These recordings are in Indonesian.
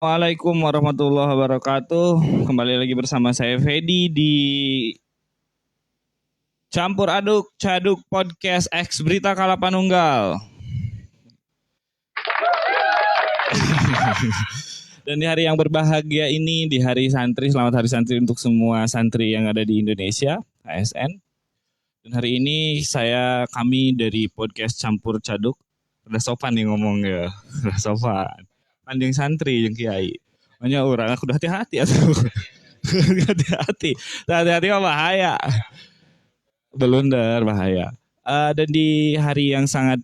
Waalaikumsalam warahmatullahi wabarakatuh. Kembali lagi bersama saya Fedi di Campur Aduk Caduk Podcast X Berita Kalapanunggal. Dan di hari yang berbahagia ini, di hari santri, selamat hari santri untuk semua santri yang ada di Indonesia, ASN. Dan hari ini kami dari podcast Campur Caduk, udah sopan nih ngomong ya, udah sopan. Panjang santri yang kiai. Banyak orang, aku udah hati-hati atuh. Hati-hati. Hati-hati mah bahaya. Blunder bahaya. Dan di hari yang sangat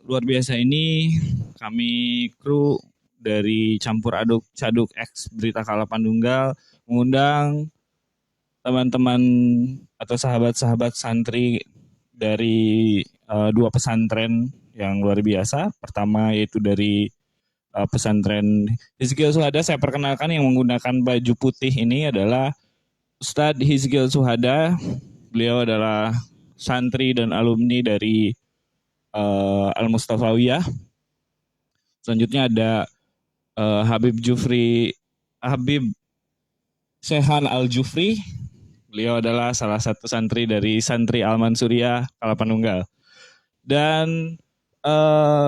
luar biasa ini, kami kru dari Campur Aduk Caduk X Berita Kalapandunggal mengundang teman-teman atau sahabat-sahabat santri dari dua pesantren yang luar biasa. Pertama yaitu dari pesantren Hizkil Suhada. Saya perkenalkan, yang menggunakan baju putih ini adalah Ustadz Hizkil Suhada. Beliau adalah santri dan alumni dari Al-Mustafawiyah. Selanjutnya ada Habib Sehan Al-Jufri. Beliau adalah salah satu santri dari santri Al-Mansuriyah Kalapanunggal. Dan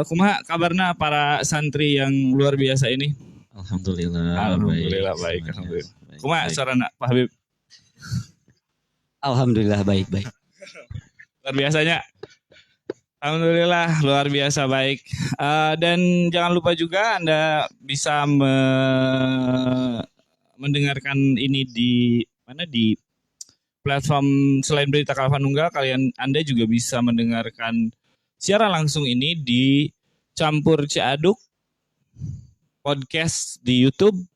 kumaha kabarna para santri yang luar biasa ini? Alhamdulillah baik. Alhamdulillah. Kumaha sarana Pak Habib? Alhamdulillah baik. Luar biasanya. Alhamdulillah luar biasa baik. Dan jangan lupa juga Anda bisa mendengarkan ini di platform selain Berita Kalpanunggal. Anda juga bisa mendengarkan siaran langsung ini di Campur Ciaduk Podcast di YouTube.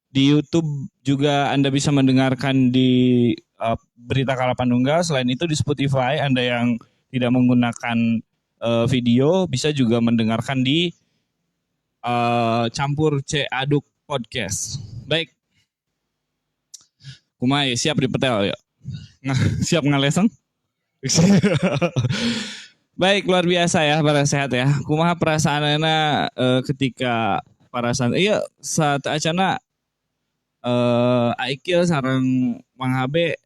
Di YouTube juga Anda bisa mendengarkan di Berita Kalapandunggal. Selain itu di Spotify, Anda yang tidak menggunakan video bisa juga mendengarkan di Campur Aduk Podcast. Baik. Kumai siap dipetel ya. Siap ngaleseng? Baik, luar biasa ya, para sehat ya. Kumaha perasaanna ketika para santri saat acana Aikil sarang Mang Habe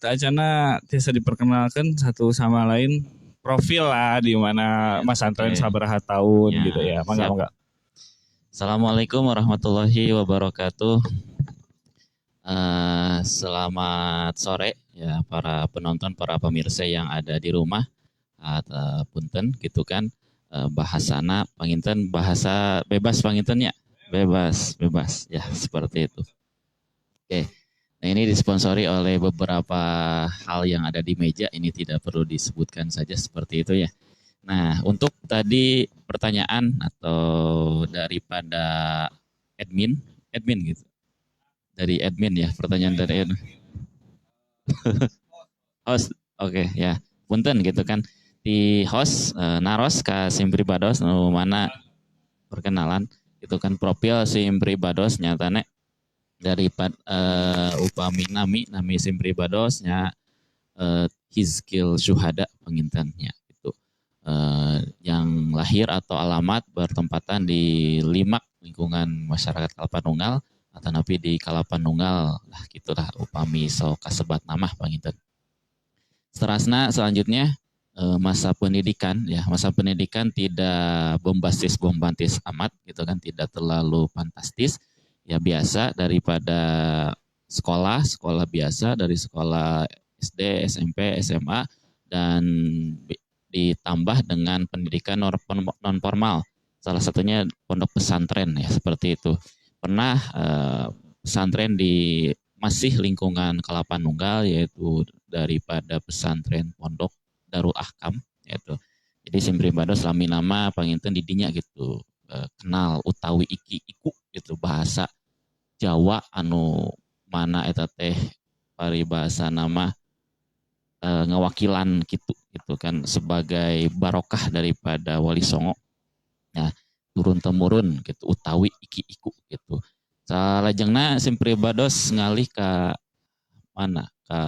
acana tiasa diperkenalkan satu sama lain profil lah di mana Mas Antren sabaraha tahun gitu ya. Mangga. Assalamualaikum warahmatullahi wabarakatuh. Selamat sore ya para penonton, para pemirsa yang ada di rumah. Punten gitu kan, bahasana panginten, bahasa bebas pangintennya, bebas ya, seperti itu. Oke. Nah, ini disponsori oleh beberapa hal yang ada di meja, ini tidak perlu disebutkan saja seperti itu ya. Nah, untuk tadi pertanyaan atau daripada admin gitu. Dari admin ya, pertanyaan dari admin. Host, oke ya. Punten gitu kan. Di host naros ka sim pribados mana perkenalan gitu kan, profil sim pribados nyatane dari upami nami sim pribadosnya Hizkil Syuhada pengintannya itu yang lahir atau alamat bertempatan di Limak, lingkungan masyarakat Kalapanunggal atau napi di Kalapanunggal lah gitulah upami so kasebat nama pengintan. Selanjutnya masa pendidikan tidak bombastis amat gitu kan, tidak terlalu fantastis ya, biasa daripada sekolah biasa, dari sekolah SD, SMP, SMA, dan ditambah dengan pendidikan non formal, salah satunya pondok pesantren ya, seperti itu. Pernah pesantren di masih lingkungan Kalapanunggal, yaitu daripada pesantren pondok Darul Ahkam yaitu. Jadi sim pribados lami nama panginten didinya gitu, kenal utawi iki iku gitu, bahasa Jawa anu mana eta teh paribahasa nama ngawakilan gitu kan, sebagai barokah daripada Wali Songo. Nah, turun temurun gitu utawi iki iku gitu. Salajengna sim pribados ngalih ke mana, ke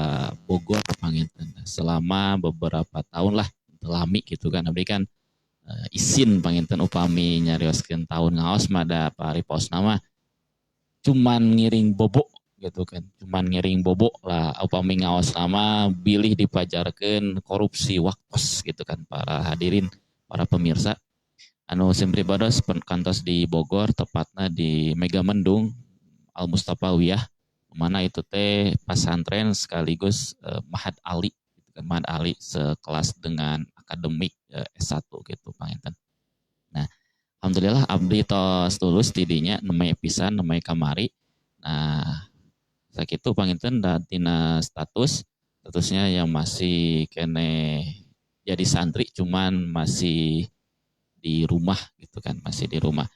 Bogor panginten selama beberapa tahun lah, lami gitu kan. Tapi kan izin panginten upami nyarioskeun tahun ngaos mah da pariposna nama cuman ngiring bobok gitu kan, cuman ngiring bobok lah upami ngaos nama bilih dipajarkeun korupsi waktos gitu kan para hadirin, para pemirsa. Anu simpribados kantos di Bogor, tepatnya di Megamendung Al Mustafawiyah, mana itu teh pesantren sekaligus Mahad Ali, gitu kan. Mahad Ali sekelas dengan akademik S1 gitu panginten. Nah, alhamdulillah abdi tos tulus tidinya nemai pisan, nemai kamari. Nah, sakitu panginten dan tina statusnya yang masih kene jadi santri cuman masih di rumah gitu kan, masih di rumah.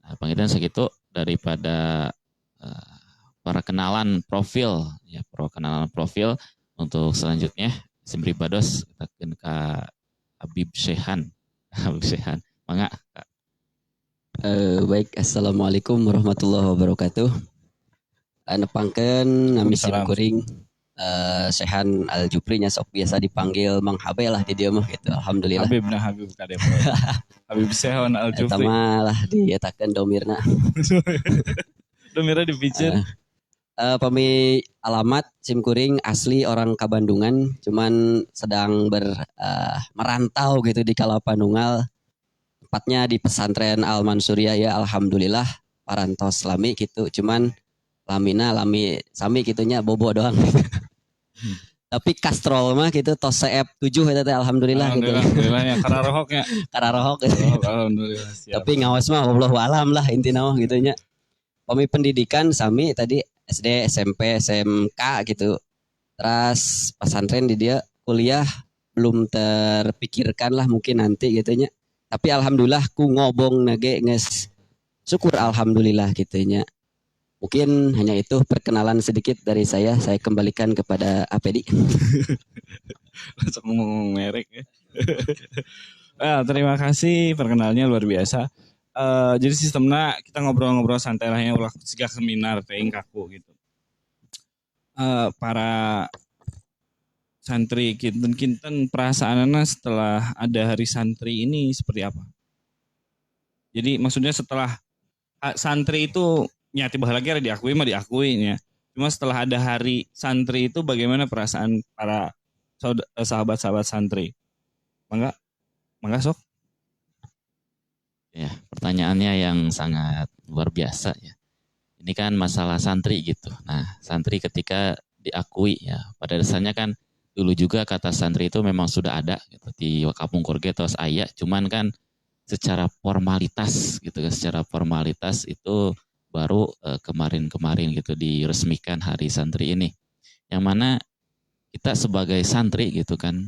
Nah, panginten segitu daripada uh, perkenalan profil ya, perkenalan profil. Untuk selanjutnya simpribados kita ke Habib Syekhan. Habib Syekhan, mangga Kak. Baik, assalamualaikum warahmatullahi wabarakatuh. Nepangkeun nami simkuring Sehan Al Jupri nya sok biasa dipanggil Mang Habe lah di dieu mah gitu. Alhamdulillah. Habib nah Habib kadep. Habib Sehan Al Eta Jufri. mah lah dietakeun domirna. Domirna dipicen. Pami alamat simkuring asli orang Kabandungan, cuman sedang merantau gitu di Kalapandungal. Tepatnya di pesantren Al Mansuriyah ya, alhamdulillah parantos lami gitu, cuman lami sami gitunya bobo doang. Tapi kastrol mah gitu tos CF 7 eta teh alhamdulillah gitu. Alhamdulillah ya kararohoknya. Kararohok gitu. Alhamdulillah siap. Tapi ngawas mah wallahu alam lah intina mah gitu nya. Pami pendidikan sami tadi SD, SMP, SMK gitu. Terus pesantren di dia kuliah belum terpikirkan lah mungkin nanti gitu nya. Tapi alhamdulillah ku ngobong nage nges syukur alhamdulillah gitu nya. Mungkin hanya itu perkenalan sedikit dari saya. Saya kembalikan kepada APD. Langsung ngomong merek ya. Terima kasih perkenalnya luar biasa. Jadi sistemnya kita ngobrol-ngobrol santai lah ya ulah siga seminar teing kaku gitu. Para santri kinten perasaannya setelah ada hari santri ini seperti apa? Jadi maksudnya setelah santri itu nyati bahagia diakui mah diakuinya. Cuma setelah ada hari santri itu bagaimana perasaan para sahabat-sahabat santri? Mangga sok. Ya, pertanyaannya yang sangat luar biasa ya. Ini kan masalah santri gitu. Nah, santri ketika diakui ya, pada dasarnya kan dulu juga kata santri itu memang sudah ada gitu di Kapung Kurgetos Ayah, cuman kan secara formalitas gitu kan, secara formalitas itu baru kemarin-kemarin gitu diresmikan hari santri ini. Yang mana kita sebagai santri gitu kan,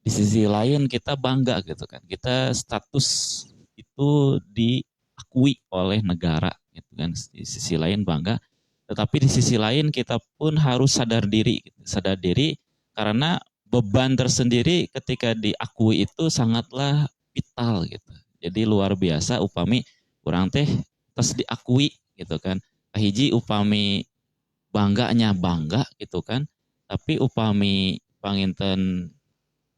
di sisi lain kita bangga gitu kan. Kita status itu diakui oleh negara gitu kan. Di sisi lain bangga, tetapi di sisi lain kita pun harus sadar diri gitu. Sadar diri karena beban tersendiri ketika diakui itu sangatlah vital gitu. Jadi luar biasa upami kurang teh terus diakui gitu kan. Hiji upami bangganya bangga gitu kan. Tapi upami panginten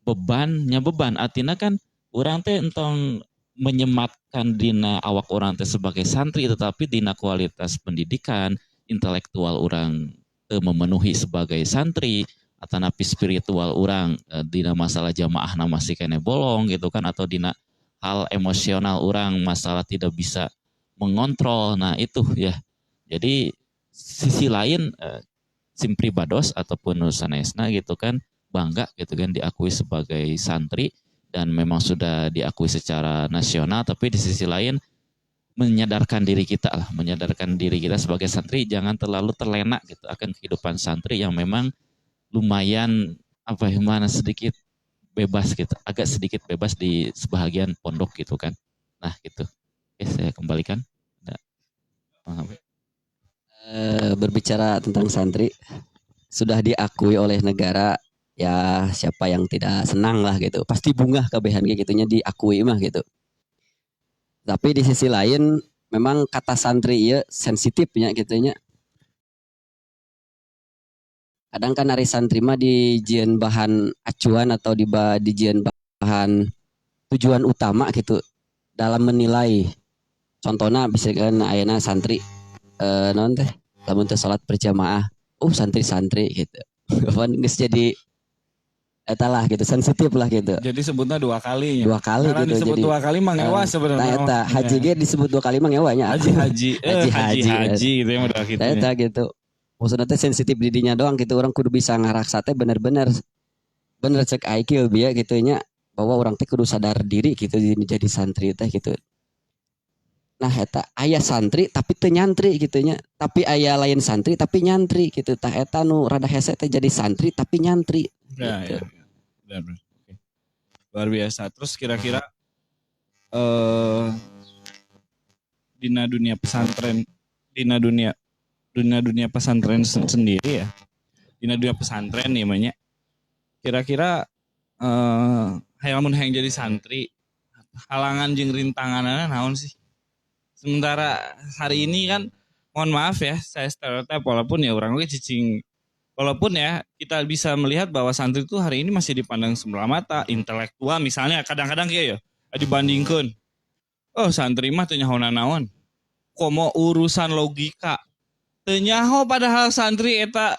bebannya beban artinya kan orang teh entong menyematkan dina awak orang teh sebagai santri tetapi dina kualitas pendidikan intelektual orang memenuhi sebagai santri atau napi spiritual orang dina masalah jamaah masih kene bolong gitu kan atau dina hal emosional orang masalah tidak bisa mengontrol. Nah itu ya. Jadi sisi lain simpribados ataupun nusanesna gitu kan bangga gitu kan diakui sebagai santri dan memang sudah diakui secara nasional. Tapi di sisi lain menyadarkan diri kita sebagai santri jangan terlalu terlena gitu akan kehidupan santri yang memang lumayan sedikit bebas gitu, agak sedikit bebas di sebahagian pondok gitu kan. Nah gitu. Oke, saya kembalikan. Berbicara tentang santri, sudah diakui oleh negara, ya siapa yang tidak senang lah gitu. Pasti bunga kabehan gitunya diakui mah gitu. Tapi di sisi lain memang kata santri ya sensitifnya gitunya. Kadang kan hari santri mah dijieun bahan acuan atau dijieun bahan tujuan utama gitu dalam menilai. Contohnya bisa kan ayeuna santri non teh lamun teu salat berjamaah, santri-santri gitu. Apa geus jadi eta lah gitu, sensitif lah gitu. Jadi sebutnya 2 kali. 2 kali Karena gitu. disebut Jadi 2 kali mah ngewa nah sebenarnya. eta haji ge disebut 2 kali mah ngewanya. Haji Haji. gitu ya udah gitu. Eta gitu. Maksudnya teh sensitif didinya doang gitu, orang kudu bisa ngaraksa teh bener-bener cek IQ bieu gitu nya, bahwa orang teh kudu sadar diri gitu jadi santri teh gitu. Nah eta aya santri tapi teu nyantri gitu nya, tapi aya lain santri tapi nyantri gitu. Tah eta nu rada hese teh jadi santri tapi nyantri Ya, gitu. ya. Benar. Oke. Luar biasa. Terus kira-kira eh dina dunia pesantren, dina dunia pesantren sendiri ya. Dina dunia pesantren nih banyak. Kira-kira lamun hayang jadi santri, halangan jeung rintanganana naon sih? Sementara hari ini kan, mohon maaf ya, saya stereotip walaupun ya orang oke cicing, walaupun ya kita bisa melihat bahwa santri itu hari ini masih dipandang sebelah mata, intelektual misalnya kadang-kadang kayak ya dibandingkan, santri mah teu nyaho naon, komo urusan logika, teu nyaho padahal santri eta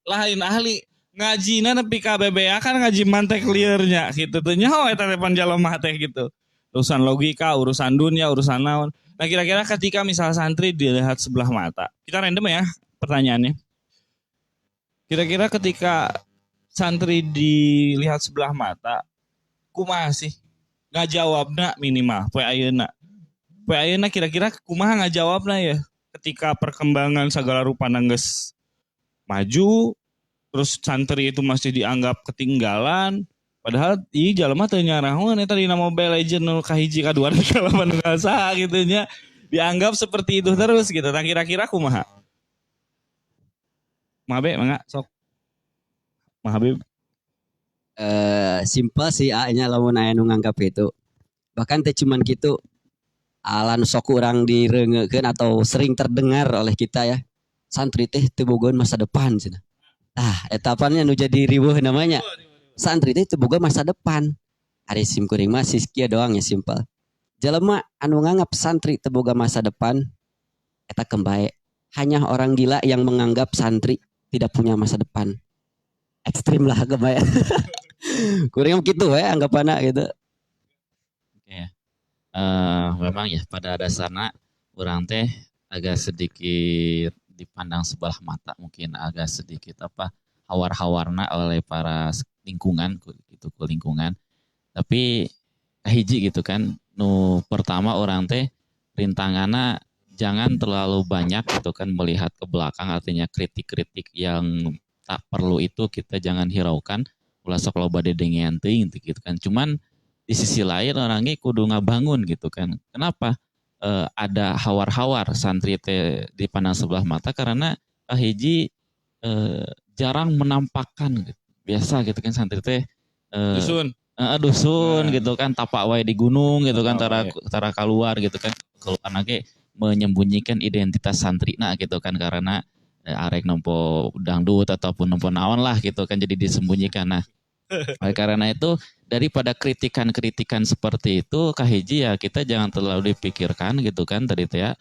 lain ahli ngajina nepi ka BBA kan ngaji mantek liarnya gitu, teu nyaho eta depan jalema teh gitu. Urusan logika, urusan dunia, urusan naon. Nah kira-kira ketika misal santri dilihat sebelah mata, kita random ya pertanyaannya. Kira-kira ketika santri dilihat sebelah mata, kumaha sih ngajawabna minimal poe ayeuna kira-kira kumaha ngajawabna ya ketika perkembangan segala rupa geus maju, terus santri itu masih dianggap ketinggalan. Padahal jalema teu nyarahoan eta dina Mobile Legends nu kahiji kadua kalapan saha gitu nya. Dianggap seperti itu terus gitu. Nah kira-kira kumaha? Mabe mangga sok. Mahabib. Simpel sih nya lamun aya nu nganggap itu. Bahkan teh cuman gitu, alan sok urang direungekeun atau sering terdengar oleh kita ya. Santri teh teu bogohan masa depan cenah. Etapannya nu jadi riweuh namanya. Santri teh teu boga masa depan. Ari sim kuring mah kieu doang ya simpel. Jelema anu nganggap santri teu boga masa depan eta kembae. Hanya orang gila yang menganggap santri tidak punya masa depan. Ekstrim lah kembae. Kuring gitu we anggapanna gitu. Oke. Memang ya pada dasarnya orang teh agak sedikit dipandang sebelah mata, mungkin agak sedikit hawar-hawarna oleh para lingkungan gitu ke lingkungan. Tapi kahiji gitu kan, nu pertama orang teh rintanganna jangan terlalu banyak gitu kan melihat ke belakang, artinya kritik-kritik yang tak perlu itu kita jangan hiraukan, ulah sok loba dedengean teuing gitu kan. Cuman di sisi lain orangnya kudu ngabangun gitu kan. Kenapa? Ada hawar-hawar santri teh dipandang sebelah mata karena kahiji jarang menampakkan gitu. Biasa gitu kan santri teh dusun gitu kan, tapak wae di gunung gitu kan, tara keluar gitu kan, keluar lagi menyembunyikan identitas santri gitu kan, karena arek nempo dangdut ataupun nempo naon lah gitu kan, jadi disembunyikan. Nah karena itu daripada kritikan-kritikan seperti itu kahiji ya kita jangan terlalu dipikirkan gitu kan tadi teh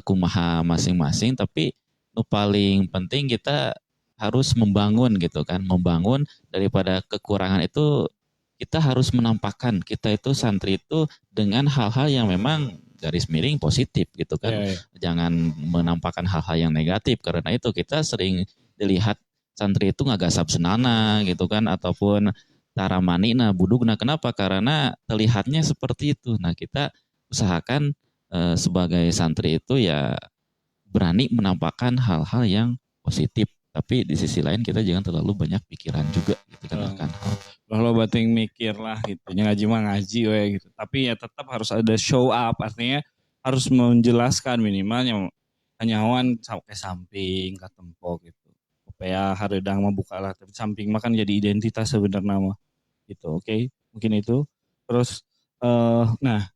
kumaha masing-masing, tapi nu paling penting kita harus membangun gitu kan, membangun daripada kekurangan itu kita harus menampakkan kita itu santri itu dengan hal-hal yang memang garis miring positif gitu kan. Jangan menampakkan hal-hal yang negatif, karena itu kita sering dilihat santri itu ngagasap senana gitu kan, ataupun taramanina budugna. Kenapa? Karena terlihatnya seperti itu. Nah kita usahakan sebagai santri itu ya berani menampakkan hal-hal yang positif. Tapi di sisi lain kita jangan terlalu banyak pikiran juga gitu kan akan hal. Kalau bating mikir lah gitu, ngaji mah ngaji we gitu. Tapi ya tetap harus ada show up, artinya harus menjelaskan minimalnya nyawan ke samping ke tempo gitu. Supaya hareudang mah buka lah, tapi samping mah kan jadi identitas sebenarnya mah. Gitu, oke. Mungkin itu. Terus nah,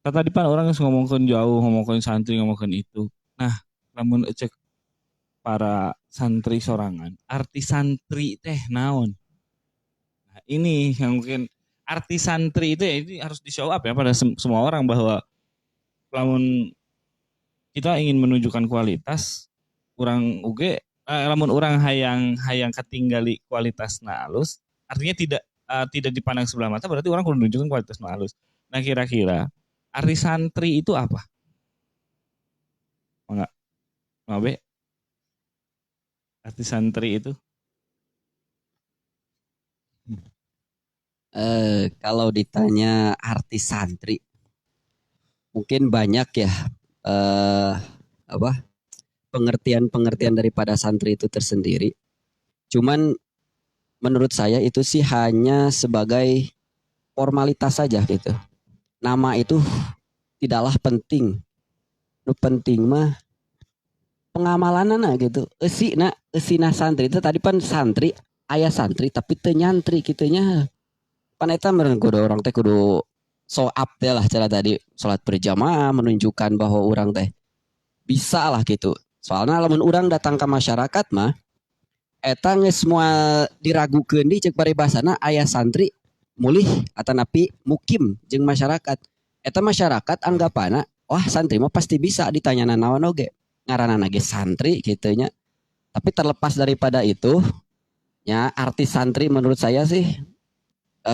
tadi pan orang ngomongin jauh, ngomongin santri, ngomongin itu. Nah, namun cek para santri sorangan, arti santri teh naon? Nah, ini yang mungkin arti santri itu ya ini harus di show up ya pada semua orang bahwa lamun kita ingin menunjukkan kualitas orang UG lamun orang hayang hayang ketinggali kualitas halus artinya tidak dipandang sebelah mata berarti orang kudu menunjukkan kualitas halus. Nah kira-kira arti santri itu apa? Enggak, Mabe? Arti santri itu? Kalau ditanya arti santri, mungkin banyak ya apa pengertian-pengertian daripada santri itu tersendiri. Cuman menurut saya itu sih hanya sebagai formalitas saja gitu. Nama itu tidaklah penting. Nu penting mah pengamalanana gitu. Esina santri itu tadi pan santri, ayah santri tapi teu nyantri kitunya. Pan eta meureun kudu orang teh kudu so up teh lah cara tadi salat berjamaah menunjukkan bahwa orang teh bisa lah gitu. Soalnya lamun orang datang ke masyarakat mah eta geus moal diragukeun di ceuk paribasana aya santri mulih atanapi mukim jeung masyarakat. Eta masyarakat anggapana wah santri mah pasti bisa ditanyana naon oge. Ngaranana ge santri kitu nya. Tapi terlepas daripada itu nya arti santri menurut saya sih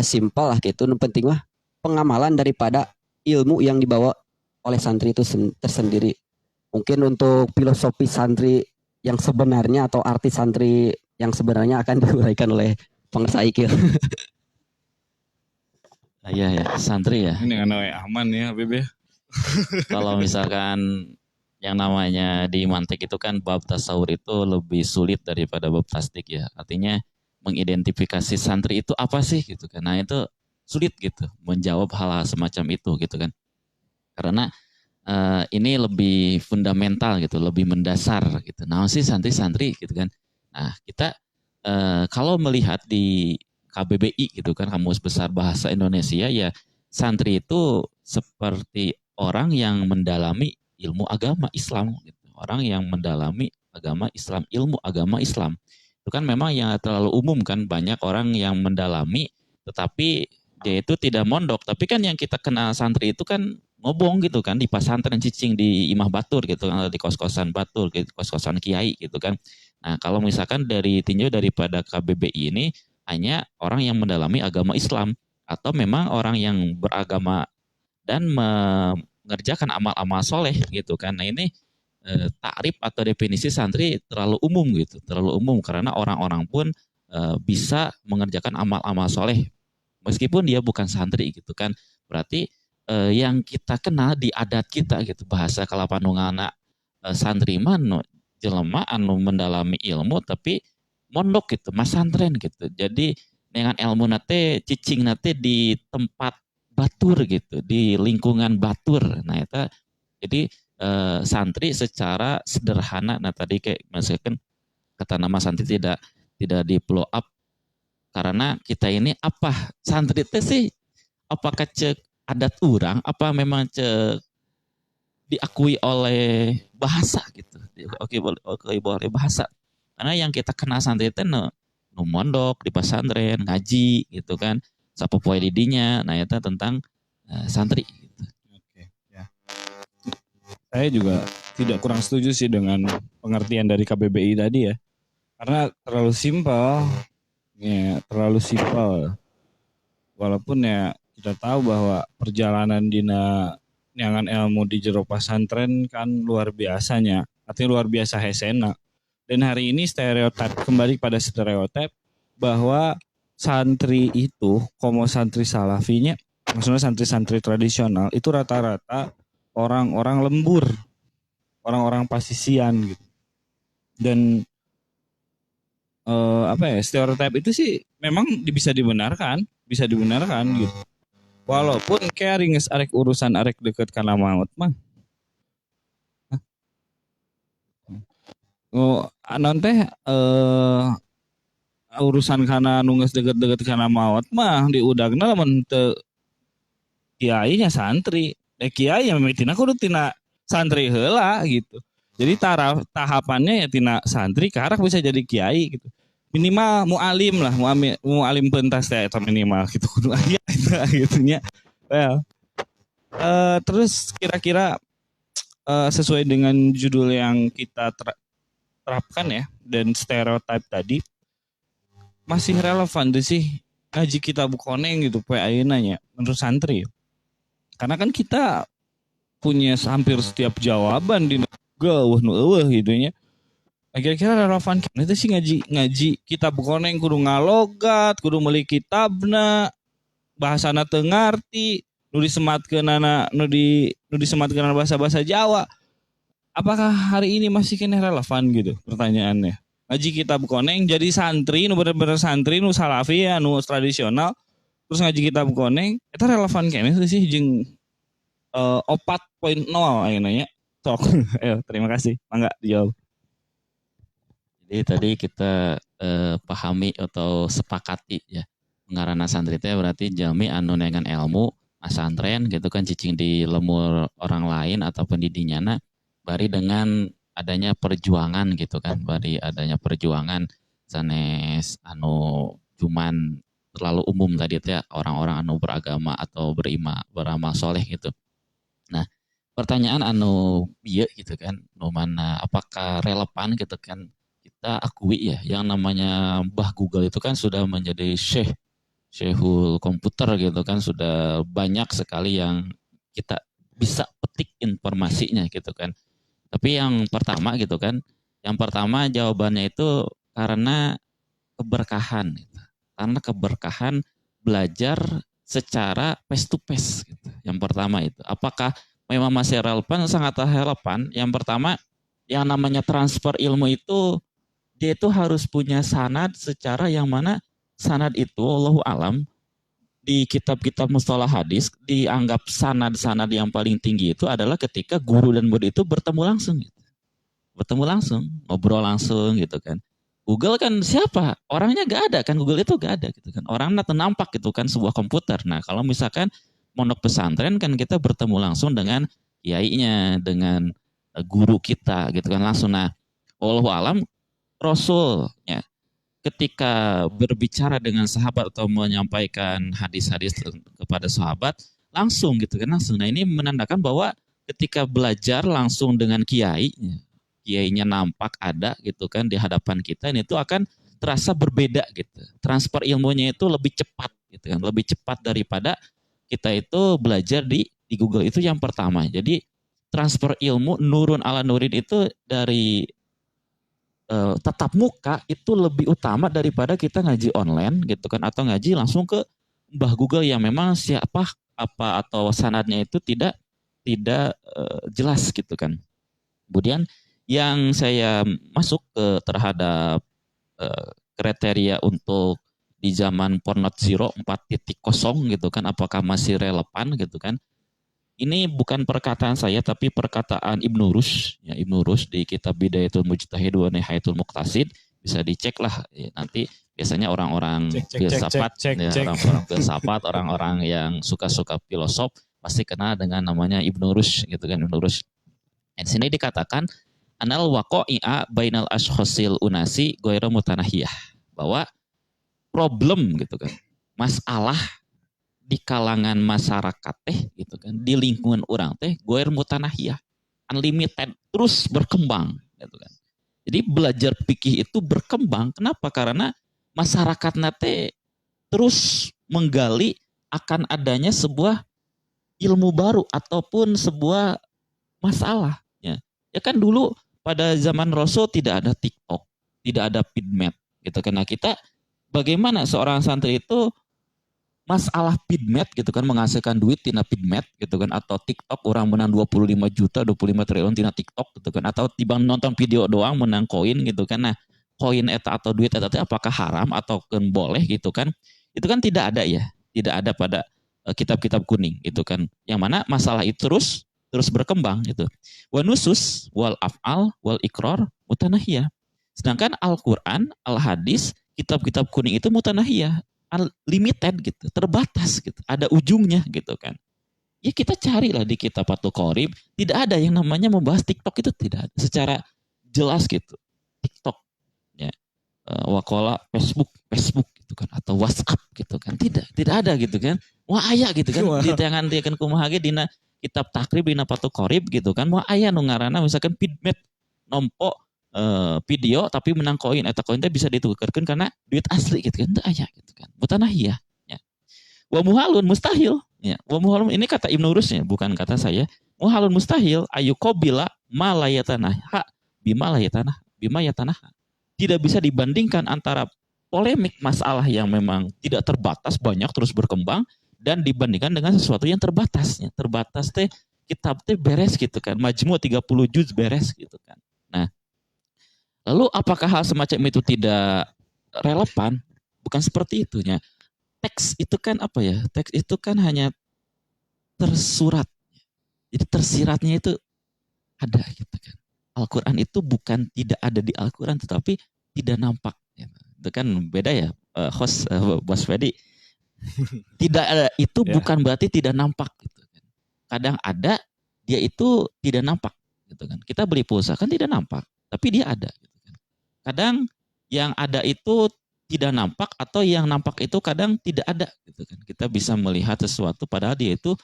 simpel lah gitu. Nu penting mah pengamalan daripada ilmu yang dibawa oleh santri itu tersendiri. Mungkin untuk filosofi santri yang sebenarnya atau arti santri yang sebenarnya akan diuraikan oleh pengersa Ikil. Iya ya, santri ya. Ini kan aman ya Bebe. Kalau misalkan yang namanya di mantik itu kan bab tasawur itu lebih sulit daripada bab tasdik ya. Artinya mengidentifikasi santri itu apa sih gitu kan. Nah itu sulit gitu menjawab hal-hal semacam itu gitu kan. Karena ini lebih fundamental gitu, lebih mendasar gitu. Nah sih santri-santri gitu kan. Nah kita kalau melihat di KBBI gitu kan, Kamus Besar Bahasa Indonesia ya, santri itu seperti orang yang mendalami ilmu agama Islam gitu. Orang yang mendalami agama Islam, ilmu agama Islam. Itu kan memang yang terlalu umum kan, banyak orang yang mendalami tetapi dia itu tidak mondok. Tapi kan yang kita kenal santri itu kan ngobong gitu kan, di pesantren cicing, di imah batur gitu kan, di kos-kosan batur, di kos-kosan kiai gitu kan. Nah kalau misalkan dari tinjau daripada KBBI ini hanya orang yang mendalami agama Islam atau memang orang yang beragama dan mengerjakan amal-amal soleh gitu kan. Nah ini takrif atau definisi santri terlalu umum gitu, terlalu umum karena orang-orang pun bisa mengerjakan amal-amal soleh meskipun dia bukan santri gitu kan. Berarti yang kita kenal di adat kita gitu, bahasa kalapanungana santri mah jelema anu mendalami ilmu tapi mondok gitu, mas santren gitu. Jadi dengan ilmu nate cicing nate di tempat batur gitu, di lingkungan batur. Nah itu jadi santri secara sederhana. Nah tadi kayak misalkan kata nama santri tidak di blow up karena kita ini apa santri itu sih, apakah cek adat orang apa memang cek diakui oleh bahasa gitu. Oke boleh bahasa. Karena yang kita kenal santri itu nu mondok di pesantren, ngaji gitu kan, sapopoe didinya. Nah itu tentang santri gitu. Oke, ya. Saya juga tidak kurang setuju sih dengan pengertian dari KBBI tadi ya. Karena terlalu simpel. Ya, terlalu simpel. Walaupun ya kita tahu bahwa perjalanan dina nyangan ilmu di jero pesantren kan luar biasanya. Artinya luar biasa hesena. Dan hari ini kembali pada stereotip bahwa santri itu, komo santri salafinya, maksudnya santri-santri tradisional, itu rata-rata orang-orang lembur, orang-orang pasisian gitu. Dan stereotip itu sih memang bisa dibenarkan gitu. Walaupun kayak ringes arek urusan arek deket kana maut mah. Anon teh urusan kana nungges deket-deket kana maut mah diudagna lamun teu kiai nya santri. Kiai yang mimitina kudu tina santri heula gitu. Jadi tahapannya ya tina santri karak bisa jadi kiai gitu. minimal mualim lah, mualim pentas teh eta minimal gitu kudu aya gitu nya. Well, terus kira-kira sesuai dengan judul yang kita terapkan ya dan stereotip tadi, masih relevan tuh sih ngaji kitab koneng gitu poe ayeuna nya menurut santri. Karena kan kita punya hampir setiap jawaban di geueuh nu eueuh gitu nya. Kira-kira relevan itu sih ngaji kitab koneng kudu ngalogat, kudu meuli kitabna, bahasana teu ngarti, nu disematkeunana nu disematkeunana bahasa-bahasa Jawa. Apakah hari ini masih kena relevan gitu pertanyaannya? Ngaji kitab koneng jadi santri nu bener-bener santri nu salafi ya nu tradisional terus ngaji kitab koneng itu relevan kene sih jeung 4.0 ayeuna nya. Sok. Ayo, terima kasih. Mangga dijawab. Jadi tadi kita pahami atau sepakati ya ngaranna santri teh berarti jalmi anu nengan ilmu asantren gitu kan cicing di lemur orang lain ataupun di dinyana bari dengan adanya perjuangan gitu kan, bari adanya perjuangan sanes anu cuman terlalu umum tadi teh orang-orang anu beragama atau beramal soleh gitu. Nah, pertanyaan anu ieu gitu kan, nu mana apakah relevan gitu kan, kita akui ya yang namanya Mbah Google itu kan sudah menjadi Syekhul komputer gitu kan, sudah banyak sekali yang kita bisa petik informasinya gitu kan. Tapi yang pertama gitu kan, yang pertama jawabannya itu karena keberkahan gitu. Karena keberkahan belajar secara face to face gitu. Yang pertama itu. Apakah memang masih relevan? Sangat relevan. Yang pertama, yang namanya transfer ilmu itu dia itu harus punya sanad secara yang mana sanad itu Allahu alam di kitab-kitab mustalah hadis dianggap sanad-sanad yang paling tinggi itu adalah ketika guru dan murid itu bertemu langsung gitu. Bertemu langsung, ngobrol langsung gitu kan. Google kan siapa? Orangnya gak ada kan, Google itu gak ada gitu kan. Orangnya nampak gitu kan sebuah komputer. Nah, kalau misalkan pondok pesantren kan kita bertemu langsung dengan kiainya, dengan guru kita gitu kan langsung. Nah, Allahu alam Rasul ya ketika berbicara dengan sahabat atau menyampaikan hadis-hadis kepada sahabat langsung gitu kan langsung. Nah, ini menandakan bahwa ketika belajar langsung dengan kiainya nampak ada gitu kan di hadapan kita, ini tuh akan terasa berbeda gitu. Transfer ilmunya itu lebih cepat gitu kan, lebih cepat daripada kita itu belajar di Google itu yang pertama. Jadi transfer ilmu nurun ala nurin itu dari tatap muka itu lebih utama daripada kita ngaji online gitu kan, atau ngaji langsung ke Mbah Google yang memang siapa apa atau sanadnya itu tidak jelas gitu kan. Kemudian yang saya masuk ke terhadap kriteria untuk di zaman Pornot Zero 4.0 gitu kan, apakah masih relevan gitu kan. Ini bukan perkataan saya tapi perkataan Ibnu Rushd ya, Ibnu Rushd di kitab Bidayatul Mujtahid wa Nihayatul Muqtasid, bisa dicek lah ya, nanti biasanya orang-orang filsafat ya, orang-orang filsafat, orang-orang yang suka-suka filosof pasti kenal dengan namanya Ibnu Rushd gitu kan, Ibnu Rushd. Di sini dikatakan anal waqa'i'a bainal ashkhasil unasi ghairu mutanahiyah, bahwa problem gitu kan, masalah di kalangan masyarakat teh gitu kan, di lingkungan orang teh ghairu mutanahiyah, unlimited, terus berkembang gitu kan. Jadi belajar fikih itu berkembang. Kenapa? Karena masyarakat nate terus menggali akan adanya sebuah ilmu baru ataupun sebuah masalah ya. Ya kan dulu pada zaman Rasul tidak ada TikTok, tidak ada Pidmet gitu kan. Nah, kita bagaimana seorang santri itu masalah Pidmet gitu kan, menghasilkan duit tina Pidmet gitu kan, atau TikTok orang menang 25 juta 25 triliun tina TikTok gitu kan, atau tibang nonton video doang menang koin gitu kan. Nah, koin eta atau duit eta apakah haram atau kan boleh gitu kan, itu kan tidak ada ya, tidak ada pada kitab-kitab kuning gitu kan, yang mana masalah itu terus berkembang gitu. Wa nusus wal af'al wal ikrar mutanahiyah. Sedangkan Al-Quran, Al-Hadis, kitab-kitab kuning itu mutanahiyah, limited gitu, terbatas gitu, ada ujungnya gitu kan. Ya kita carilah di kitab Fathul Qorib, tidak ada yang namanya membahas TikTok, itu tidak ada secara jelas gitu. TikTok ya. wakola Facebook gitu kan, atau WhatsApp gitu kan, tidak ada gitu kan. Wah aya gitu kan, di tangan dia kan kumaha ge dina kitab takrib dina patu korib gitu kan, wah aya nu ngaranna misalkan feedback nompo video tapi menang koin, eta koin teh bisa ditukerkeun karena duit asli gitu kan, teu aya gitu kan, butanah iya ya. Wa muhalun mustahil ya, wa muhalun ini kata Ibnu Rusnya bukan kata saya. Muhalun mustahil ayu qabila ma la yatanah bima yatanah. Tidak bisa dibandingkan antara polemik masalah yang memang tidak terbatas banyak terus berkembang dan dibandingkan dengan sesuatu yang terbatasnya. Terbatas teh kitab teh beres gitu kan. Majmu 30 juz beres gitu kan. Nah, lalu apakah hal semacam itu tidak relevan? Bukan seperti itunya. Teks itu kan apa ya? Teks itu kan hanya tersurat. Jadi tersiratnya itu ada gitu kan. Al-Quran itu bukan tidak ada di Al-Quran tetapi tidak nampak. Itu kan beda ya, host Bos Fedi. Tidak ada itu bukan berarti tidak nampak. Gitu kan. Kadang ada, dia itu tidak nampak. Gitu kan. Kita beli pulsa kan tidak nampak, tapi dia ada. Gitu kan. Kadang yang ada itu tidak nampak atau yang nampak itu kadang tidak ada. Gitu kan. Kita bisa melihat sesuatu padahal dia itu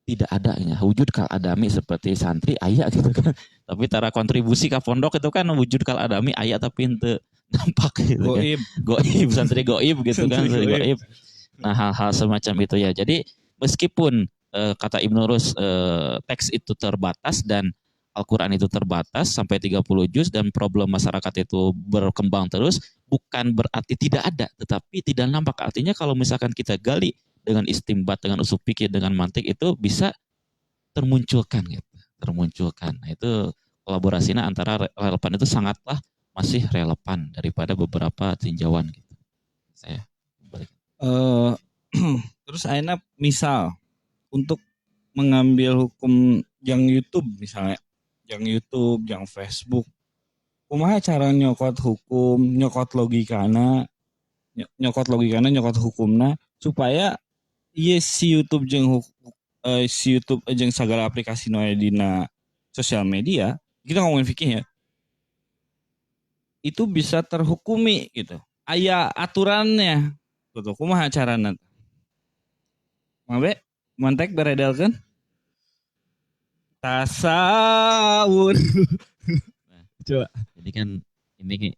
tidak ada wujud kal adami seperti santri aya gitu kan, tapi tara kontribusi ke pondok itu kan wujud kal adami aya tapi ente nampak gitu kan, goib santri goib gitu kan, santri goib. Nah hal-hal semacam itu ya, jadi meskipun kata Ibnu Rus teks itu terbatas dan Al-Quran itu terbatas sampai 30 juz dan problem masyarakat itu berkembang terus, bukan berarti tidak ada, tetapi tidak nampak. Artinya kalau misalkan kita gali dengan istimbat, dengan usul fikih, dengan mantik itu bisa termunculkan gitu. Termunculkan. Nah, itu kolaborasinya antara relevan itu sangatlah masih relevan daripada beberapa tinjauan gitu. Saya balik. Terus akhirnya misal untuk mengambil hukum yang YouTube misalnya, yang YouTube, yang Facebook, kumaha cara nyokot hukum, nyokot logikana, nyokot hukumna supaya si YouTube si YouTube jeung segala aplikasi nu aya dina sosial media, kita ngomongin fikih ya, itu bisa terhukumi gitu. Aya aturannya. Gitu. Kumaha carana? Mabe, mantek beredelkeun. Tasawun. Nah, coba. Jadi kan ini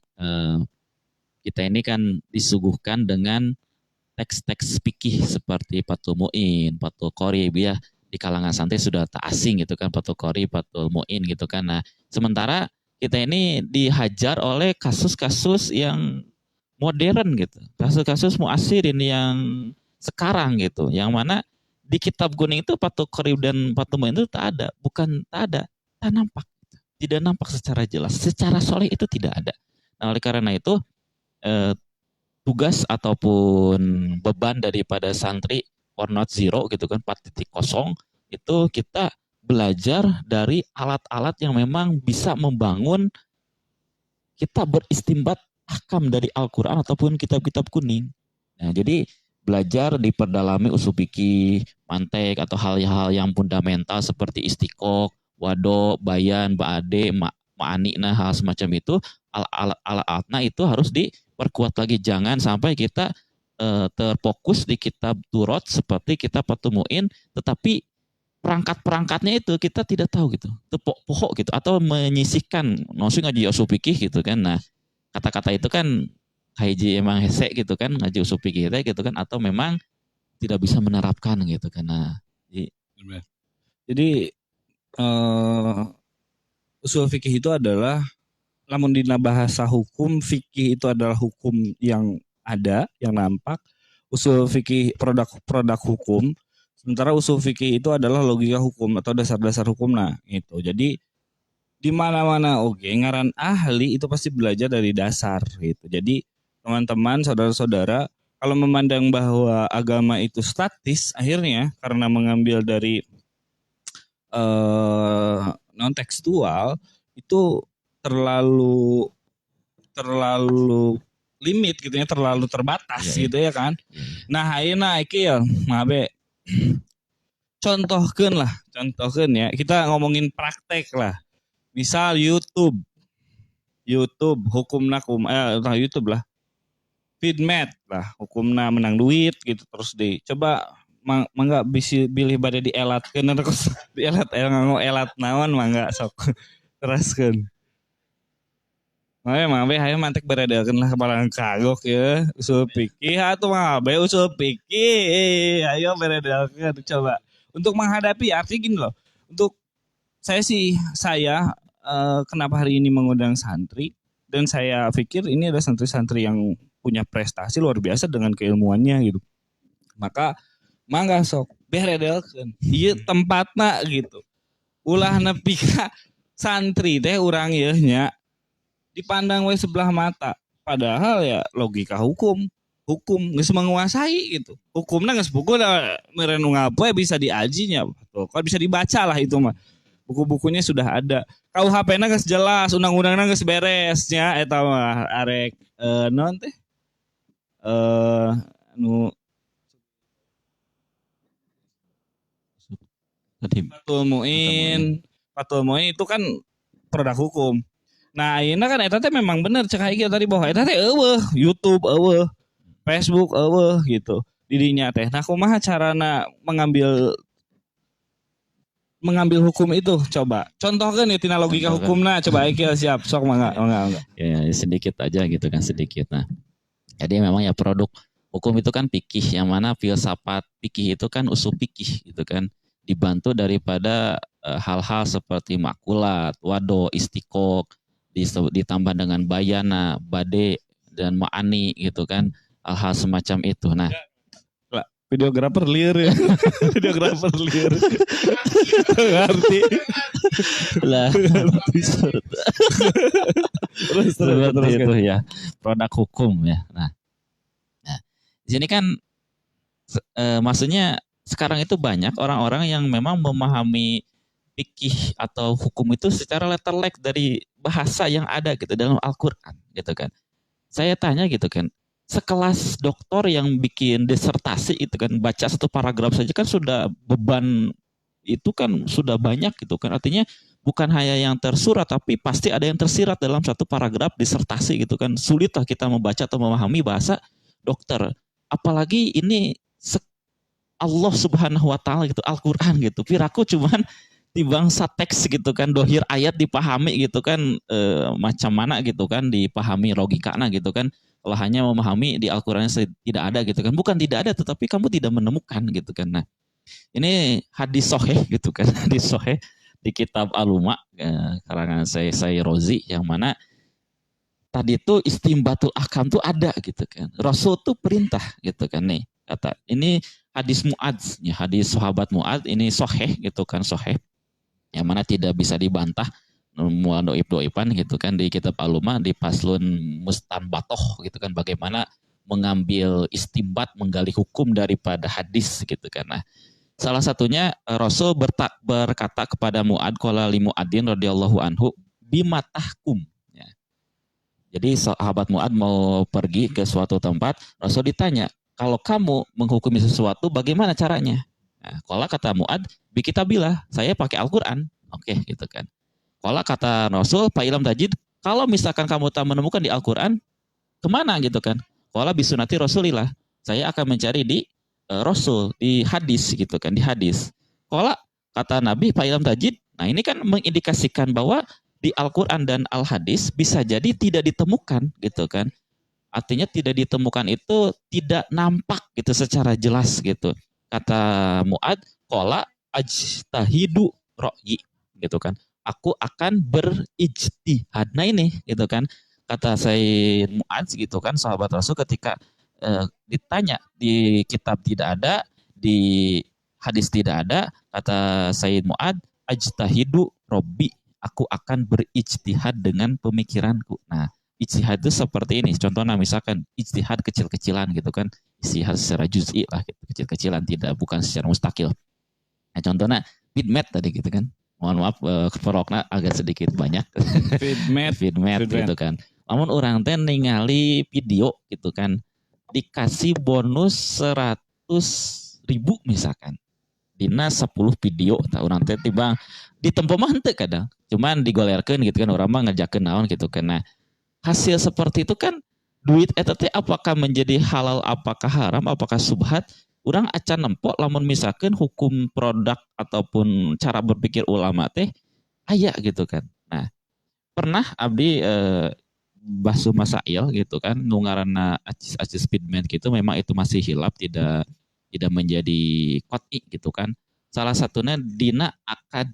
kita ini kan disuguhkan dengan teks-teks fikih seperti Fathul Mu'in, Fathul Qorib ya, di kalangan santri sudah tak asing gitu kan, Fathul Qorib, Fathul Mu'in gitu kan. Nah, sementara kita ini dihajar oleh kasus-kasus yang modern gitu, kasus-kasus muasirin yang sekarang gitu, yang mana di kitab kuning itu Fathul Qorib dan Fathul Mu'in itu tak ada, bukan tak ada, tak nampak, tidak nampak secara jelas, secara soleh itu tidak ada. Nah, oleh karena itu tugas ataupun beban daripada santri or not zero gitu kan 4.0 itu kita belajar dari alat-alat yang memang bisa membangun kita beristimbat ahkam dari Al-Quran ataupun kitab-kitab kuning. Nah, jadi belajar diperdalami usul fikih, mantek atau hal-hal yang fundamental seperti istiqoq, wado, bayan, ba'ade, ma'ani, nah hal semacam itu alat-alatnya itu harus diperkuat lagi, jangan sampai kita terfokus di kitab Turot seperti kitab Fathul Mu'in, tetapi perangkat-perangkatnya itu kita tidak tahu gitu, tepok-pokok gitu, atau menyisihkan nosi ngaji usul fikih gitu kan. Nah, kata-kata itu kan haji emang hese gitu kan, ngaji usul fikih gitu kan, atau memang tidak bisa menerapkan gitu kan. Nah, jadi usul fikih itu adalah, namun dina bahasa hukum, fikih itu adalah hukum yang ada, yang nampak. Usul fikih produk hukum, sementara usul fikih itu adalah logika hukum atau dasar-dasar hukum. Nah, itu. Jadi di mana-mana ngaran ahli itu pasti belajar dari dasar gitu. Jadi teman-teman, saudara-saudara, kalau memandang bahwa agama itu statis, akhirnya karena mengambil dari non tekstual itu terlalu limit gitu ya, terlalu terbatas gitu ya kan. Nah, ayeuna ikil mabe contohkeun ya, kita ngomongin praktek lah. Misal YouTube hukum YouTube lah. Fitmet lah hukumna menang duit gitu terus deh coba mangga bisa bilih bade dielatkeun terus dielat nganggo elat naon mangga sok teraskeun. Mah be hayang mantek beredakeun lah kepala kagok ya usul pikir atuh mah be usul pikir ayo beredakeun coba untuk menghadapi arti gini loh untuk saya kenapa hari ini mengundang santri dan saya pikir ini ada santri-santri yang punya prestasi luar biasa dengan keilmuannya gitu maka mangga sok beredakeun ieu tempatna gitu ulah nepi ka santri teh urang yeuh nya dipandang we sebelah mata padahal ya logika hukum geus menguasai gitu hukumna geus pokokna meureun nu ngapoe bisa diajinya tuh kan bisa dibaca lah itu mah buku-bukunya sudah ada KUHP-na geus jelas undang-undangna geus beres nya eta mah arek naon teh nu Fatul Muin itu kan produk hukum. Nah, ini kan eta teh memang bener cek aing tadi bahwa eta teh eueuh, YouTube eueuh, Facebook eueuh gitu. Didinya teh. Nah, kumaha carana mengambil hukum itu coba. Contohkeun ya tina logika hukumna coba aing siap sok mangga. Ya, sedikit aja gitu kan sedikit. Nah, jadi memang ya produk hukum itu kan fikih yang mana filsafat fikih itu kan usul fikih gitu kan dibantu daripada hal-hal seperti makulat, wado, istikok ditambah dengan bayana, bade dan ma'ani gitu kan hal-hal semacam itu. Nah, videografer liar ya. Videografer liar. Ngerti. Lah. Terus itu ya. Produk hukum ya. Nah, di sini kan maksudnya sekarang itu banyak orang-orang yang memang memahami fikih atau hukum itu secara letter like dari bahasa yang ada gitu dalam Al-Qur'an gitu kan. Saya tanya gitu kan, sekelas doktor yang bikin disertasi itu kan baca satu paragraf saja kan sudah beban itu kan sudah banyak gitu kan. Artinya bukan hanya yang tersurat tapi pasti ada yang tersirat dalam satu paragraf disertasi gitu kan. Sulitlah kita membaca atau memahami bahasa dokter. Apalagi ini Allah Subhanahu wa taala gitu, Al-Qur'an gitu. Piraku cuman di bangsa teks gitu kan, dohir ayat dipahami gitu kan macam mana gitu kan dipahami logikana gitu kan. Kalau hanya memahami di Al-Qur'an tidak ada gitu kan. Bukan tidak ada tetapi kamu tidak menemukan gitu kan. Nah, ini hadis sahih gitu kan. Hadis sahih di kitab Al-Uma karangan saya Rozi yang mana tadi itu istimbatul ahkam tuh ada gitu kan. Rasul tuh perintah gitu kan nih. Kata ini hadis Mu'adz ya, hadis sahabat Mu'adz ini sahih gitu kan, sahih. Yang mana tidak bisa dibantah doib-doiban gitu kan di kitab Al-Uma di paslun mustanbatoh gitu kan bagaimana mengambil istimbat menggali hukum daripada hadis gitu kan. Nah, salah satunya Rasul berkata kepada Mu'adz qala li Mu'adzin radhiyallahu anhu bimatahkum ya. Jadi sahabat Mu'adz mau pergi ke suatu tempat, Rasul ditanya, kalau kamu menghukumi sesuatu bagaimana caranya? Nah, kalau kata Mu'adz, bi kitabillah, saya pakai Al-Qur'an. Oke, gitu kan. Kalau kata Rasul, Pak Ilham Tajid, kalau misalkan kamu tak menemukan di Al-Qur'an, kemana gitu kan? Kalau bisunati Rasulillah, saya akan mencari di Rasul, di hadis gitu kan, di hadis. Kalau kata Nabi Pak Ilham Tajid, nah ini kan mengindikasikan bahwa di Al-Qur'an dan Al-Hadis bisa jadi tidak ditemukan gitu kan. Artinya tidak ditemukan itu tidak nampak gitu secara jelas gitu. Kata Mu'adz, qala ajtahidu ra'yi gitu kan. Aku akan berijtihad. Nah ini gitu kan. Kata Sayyid Mu'adz gitu kan sahabat Rasul ketika ditanya di kitab tidak ada, di hadis tidak ada, kata Sayyid Mu'adz ajtahidu rabbi, aku akan berijtihad dengan pemikiranku. Nah, ijtihad itu seperti ini. Contohnya misalkan ijtihad kecil-kecilan gitu kan. Ijtihad secara juz'i lah gitu. Kecil-kecilan bukan secara mustakil. Nah, contohnya feedmat tadi gitu kan. Mohon maaf perokna agak sedikit banyak. Feedmat gitu kan. Namun orang teh ningali video gitu kan. Dikasih bonus 100.000 misalkan. Dina 10 video tak orang teh tiba ditempo mah henteu kadang. Cuman digolerkeun gitu kan orang mah ngerjakeun naon gitu kan. Nah, hasil seperti itu kan duit eta teh apakah menjadi halal, apakah haram, apakah subhat, urang acan nempok lamun misalkan hukum produk ataupun cara berpikir ulama teh aya gitu kan. Nah, pernah abdi basuh masail gitu kan nu ngaranna acis pigment gitu, memang itu masih hilap, tidak tidak menjadi qot'i gitu kan. Salah satunya dina akad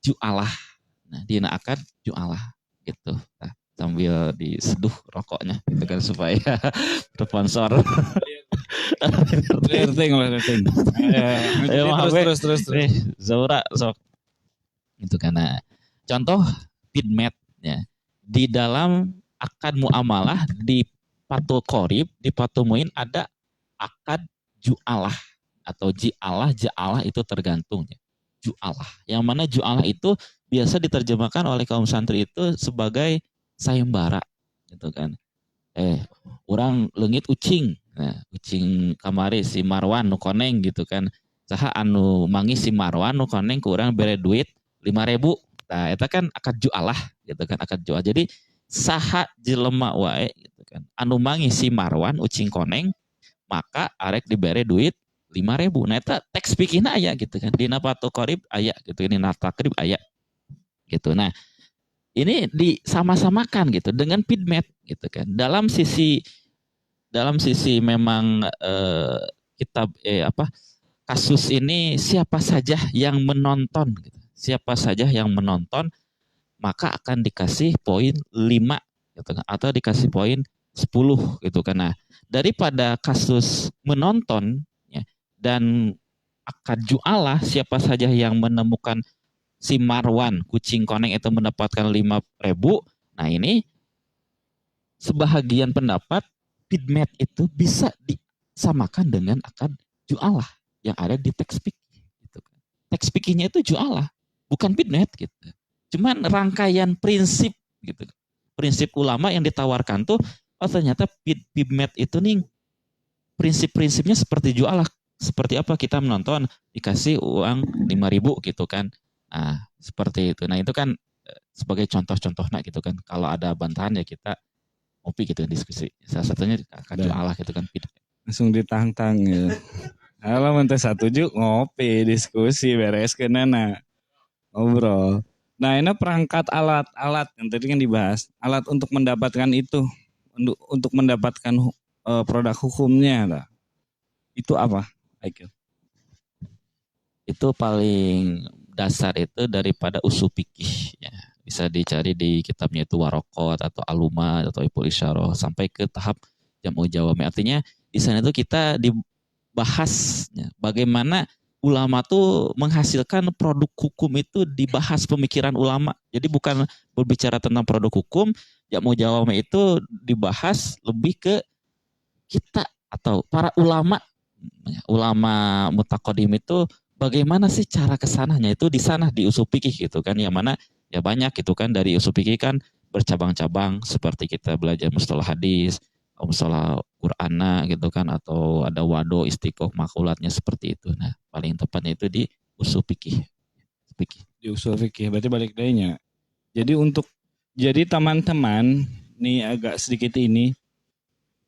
jualah. Nah, dina akad jualah gitu. Nah, sambil diseduh rokoknya gitu kan supaya sponsor. Flirting lah, flirting. Ya, maaf, Terus. nih Zaura sok itu karena contoh pidmet ya di dalam akad muamalah di patul korib di patul muin ada akad jualah atau jialah jaalah itu tergantung ya. Jualah yang mana jualah itu biasa diterjemahkan oleh kaum santri itu sebagai sayembara gitu kan. Orang leungit ucing. Nah, ucing kamari si Marwan nu koneng gitu kan. Saha anu mangi si Marwan nu koneng ku urang bere duit 5.000. Nah, eta kan akad jualah gitu kan, akad jual. Jadi saha jelema wae gitu kan. Anu mangi si Marwan ucing koneng, maka arek dibere duit 5.000. Nah, eta teks pikirna aya gitu kan. Dina patul qorib aya gitu, dina takrib aya gitu. Nah, ini disama-samakan gitu dengan pidmet gitu kan. Dalam sisi memang kitab kasus ini siapa saja yang menonton gitu. Siapa saja yang menonton maka akan dikasih poin 5 gitu kan atau dikasih poin 10 gitu kan. Nah, daripada kasus menonton ya, dan akad jualah siapa saja yang menemukan si Marwan kucing koneng itu mendapatkan 5.000. Nah, ini sebahagian pendapat pidmet itu bisa disamakan dengan akad jualah yang ada di teks fikih gitu. Teks fikihnya itu jualah, bukan pidmet gitu. Cuman rangkaian prinsip gitu. Prinsip ulama yang ditawarkan tuh oh ternyata pidmet itu nih prinsip-prinsipnya seperti jualah. Seperti apa kita menonton dikasih uang 5.000 gitu kan. Nah, seperti itu. Nah, itu kan sebagai contoh-contohnya gitu kan. Kalau ada bantahan ya kita ngopi gitu diskusi. Salah satunya akad jualah gitu kan. Langsung ditantang ya. Kalau menteri setuju ngopi, diskusi, beres ke nana, ngobrol. Nah ini perangkat alat-alat yang tadi kan dibahas. Alat untuk mendapatkan itu, untuk mendapatkan produk hukumnya. Lah. Itu apa? Aikil? Itu paling dasar itu daripada usul fikih ya. Bisa dicari di kitabnya itu Warokot atau Aluma atau Ipul Isyarah sampai ke tahap Jam'u Jawami. Artinya di sana itu kita dibahas ya, bagaimana ulama tuh menghasilkan produk hukum itu dibahas pemikiran ulama. Jadi bukan berbicara tentang produk hukum, Jam'u Jawami itu dibahas lebih ke kita atau para ulama mutakodim itu bagaimana sih cara kesananya itu di sana di usul fikih gitu kan, yang mana ya banyak gitu kan, dari usul fikih kan bercabang-cabang seperti kita belajar mustalah hadis, mustalah Qur'ana gitu kan, atau ada wado istiqoh makulatnya seperti itu. Nah paling tepatnya itu di usul fikih. Di usul fikih berarti balik dayanya. Jadi teman-teman nih agak sedikit ini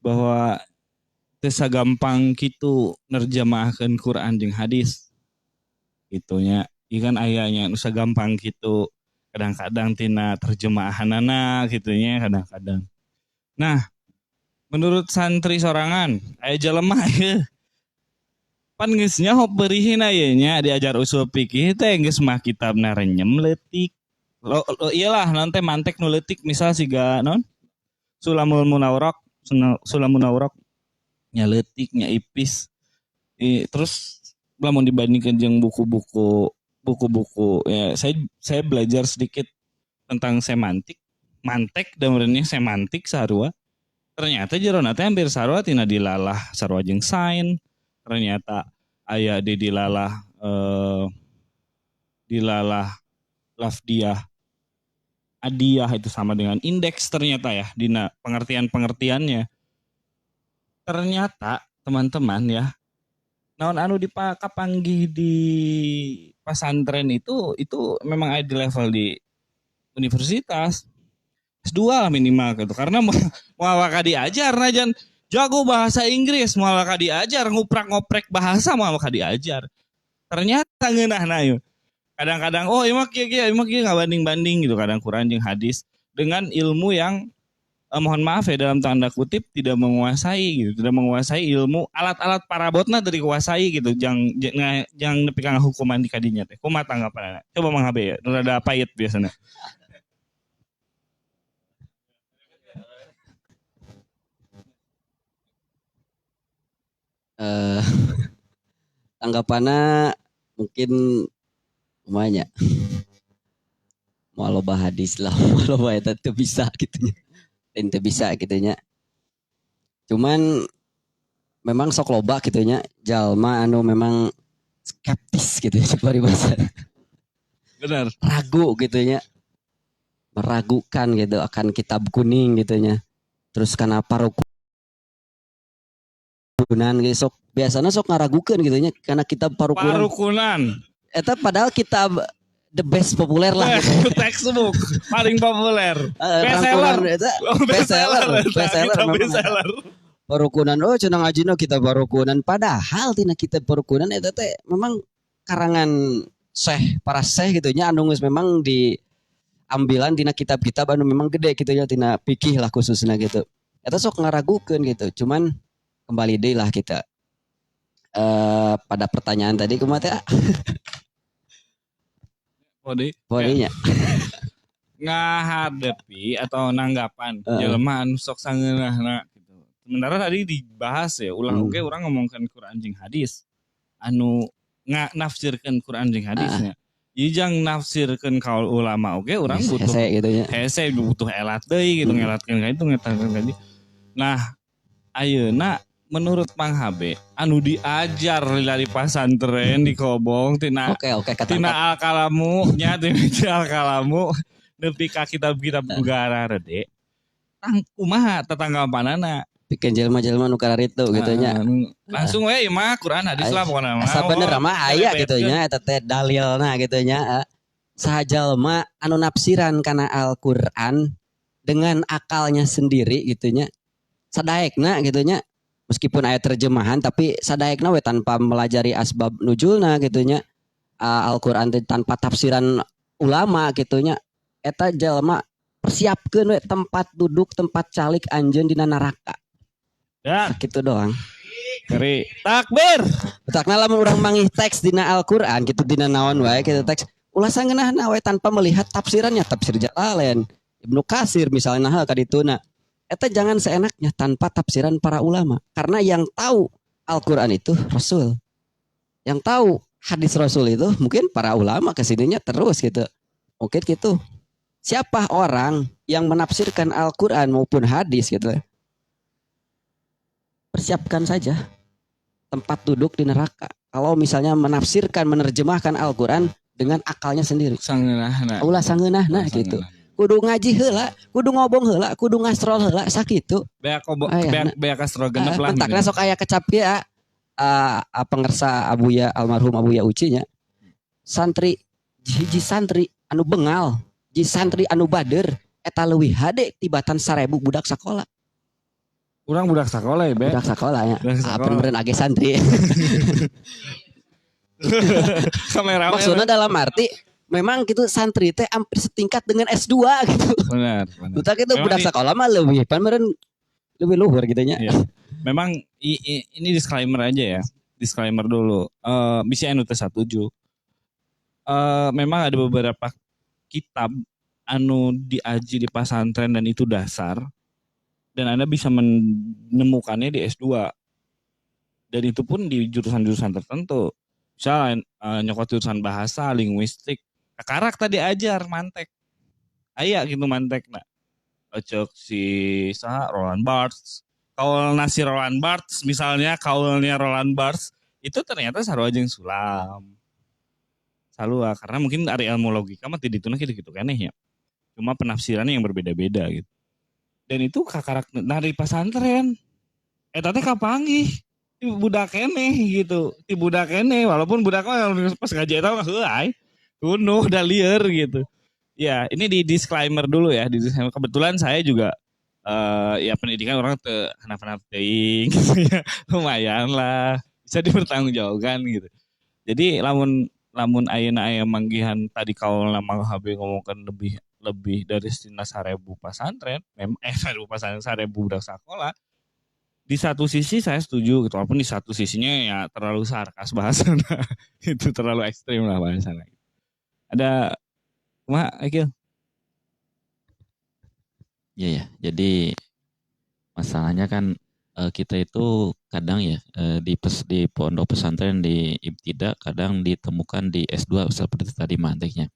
bahwa tesa gampang gitu nerjemahkan Quran jeung hadis gitunya ikan ayahnya nusa gampang gitu kadang-kadang tina terjemahanana gitunya kadang-kadang. Nah menurut santri sorangan aya jelema ya pan geusnya hop beurihin aya diajar usul fikih teh geus mah kitabna renyem leutik lo iyalah nanti mantek nu leutik misal siga non Sulamul Munawwarah nyaletik ipis terus lamun dibandingkan jeung buku-buku ya saya belajar sedikit tentang semantik mantek dan sebenarnya semantik sarua ternyata jerona teh hampir sarua tina dilalah sarua jeung sain ternyata aya di dilalah lafdiah adiyah itu sama dengan indeks ternyata ya dina pengertiannya ternyata teman-teman ya naon anu kapanggih di pesantren itu memang ada di level di universitas S2 lah minimal gitu. Karena mau diajar najan jago bahasa Inggris, mau diajar nguprak-ngoprek bahasa mau diajar. Ternyata ngeunahna yeuh. Kadang-kadang ieu mah kieu nggak banding-banding gitu, kadang Quran jeung hadis dengan ilmu yang mohon maaf ya dalam tanda kutip tidak menguasai gitu, tidak menguasai ilmu alat-alat parabotna dari kuasai gitu, jangan nepi ka hukuman di kadinya teh. Kumaha tanggapanna? Coba Mang Habe ya, rada pait biasanya. Tanggapannya mungkin umanya mau loba hadis lah, mau loba eta teu bisa gitu nya. Teu bisa gitu nya. Cuman memang sok loba gitu nya jalma anu memang skeptis gitu ya bari bahasa. Benar. Ragu gitu nya. Meragukan gitu akan kitab kuning gitu nya. Terus kenapa parukunan gitu sok biasanya sok ngaragukeun gitu nya karena kitab parukunan. Parukunan. Eta padahal kitab the best populer lah gitu. Textbook paling populer. Bestseller. Bestseller. Parukunan cenah ngajina kitab parukunan padahal tina kitab parukunan eta teh memang karangan para syekh gitu nya anu geus memang diambilan tina kitab-kitab anu memang gede gitu nya tina fikih lah khususnya gitu. Eta sok ngaragukeun gitu. Cuman kembali deui lah kita pada pertanyaan tadi kumaha teh? Podinya. Ngahadepi atau nanggapan jelema anu sok sangeunahna gitu. Sementara tadi dibahas ya ulah oge urang ngomongkeun Quran jeung hadis. Anu nafsirkeun Quran jeung hadisnya. Jang nafsirkeun kaul ulama oge urang butuh hese gitu nya. Hese butuh elat deui gitu ngelatkeun ka itu ngetakeun ka dieu. Nah, ayeuna menurut Mang Habe anu diajar dari pasantren di Kobong tina al-kalamu nya tina al-kalamu nepi ka kitab-kitab negara rede tang kumaha tetanggapanana pikeun jelema-jelema nu kararitu gitu nya langsung we mah Quran hadis lah pokona mah sabenerna mah aya gitu nya eta teh dalilna gitu nya saha jalma anu nafsiran kana Al-Qur'an dengan akalnya sendiri gitu nya sadaekna gitu nya meskipun ayat terjemahan tapi sadaekna we tanpa melajari asbab nuzulna gitu nya Al-Qur'an tanpa tafsiran ulama gitu nya eta jalma persiapkeun we tempat duduk tempat calik anjeun dina neraka. Ya gitu doang. Keri takbir. Utakna lamun urang mangih teks dina Al-Qur'an gitu dina naon wae kitu teks ulah sangeunahna we tanpa melihat tafsirannya tafsir Jalalain Ibnu Katsir misalnya ka dituna. Eta jangan seenaknya tanpa tafsiran para ulama. Karena yang tahu Al-Quran itu Rasul. Yang tahu hadis Rasul itu mungkin para ulama kesininya terus gitu. Mungkin gitu. Siapa orang yang menafsirkan Al-Quran maupun hadis gitu. Persiapkan saja tempat duduk di neraka. Kalau misalnya menafsirkan, menerjemahkan Al-Quran dengan akalnya sendiri. Ulah sangeunahna gitu. Kudu ngaji heula, kudu ngobong heula, kudu ngastrol heula sakitu. Beak ngastrol genep lah. Entakna sok aya kecap ya. Pengersa almarhum Abuya Uci nya. Santri hiji santri anu bengal, hiji santri anu bader eta leuwih hade tibatan 1000 budak sakola. Urang budak sakola ya, Budak sakola ya. Bener-bener age santri. Kamera. Maksudnya dalam arti memang gitu santri teh hampir setingkat dengan S2 gitu. Benar. Utak itu budak sekolah mah lebih luhur gitu nya. Iya. Memang ini disclaimer aja ya. Disclaimer dulu. Bisa anu teh satuju. Memang ada beberapa kitab anu diaji di pesantren dan itu dasar. Dan Anda bisa menemukannya di S2. Dan itu pun di jurusan-jurusan tertentu. Misalnya nyokot jurusan bahasa, linguistik, karak tadi ajar mantek. Aya gitu mantek nak. Cek si Roland Barthes. Kaul nasi Roland Barthes misalnya kaulnya Roland Barthes itu ternyata sarua jeung sulam. Salua karena mungkin dari ilmu logika mah tidituna gitu-gitu keneh ya. Cuma penafsirannya yang berbeda-beda gitu. Dan itu karak dari pesantren. Eta teh kapanggih. Budak keneh gitu. Ti budak keneh walaupun budak mah pas ngaji eta mah heuai. Kuno udah liar gitu. Ya, ini di disclaimer dulu ya. Di disclaimer. Kebetulan saya juga ya pendidikan orang ke anak-anak teuing gitu ya. Lumayan lah. Bisa dipertanggungjawabkan gitu. Jadi lamun lamun ayeuna aya manggihan tadi kaula mah HB ngomongkan lebih lebih dari setina 1000 pesantren, 1000 pesantren 1000 budak sekolah. Di satu sisi saya setuju gitu, walaupun di satu sisinya ya terlalu sarkas bahasana. Itu terlalu ekstrim lah bahasana. Ada kumaha Akil? Iya ya. Jadi masalahnya kan kita itu kadang ya di pondok pesantren di Ibtida kadang ditemukan di S2 seperti tadi manteknya.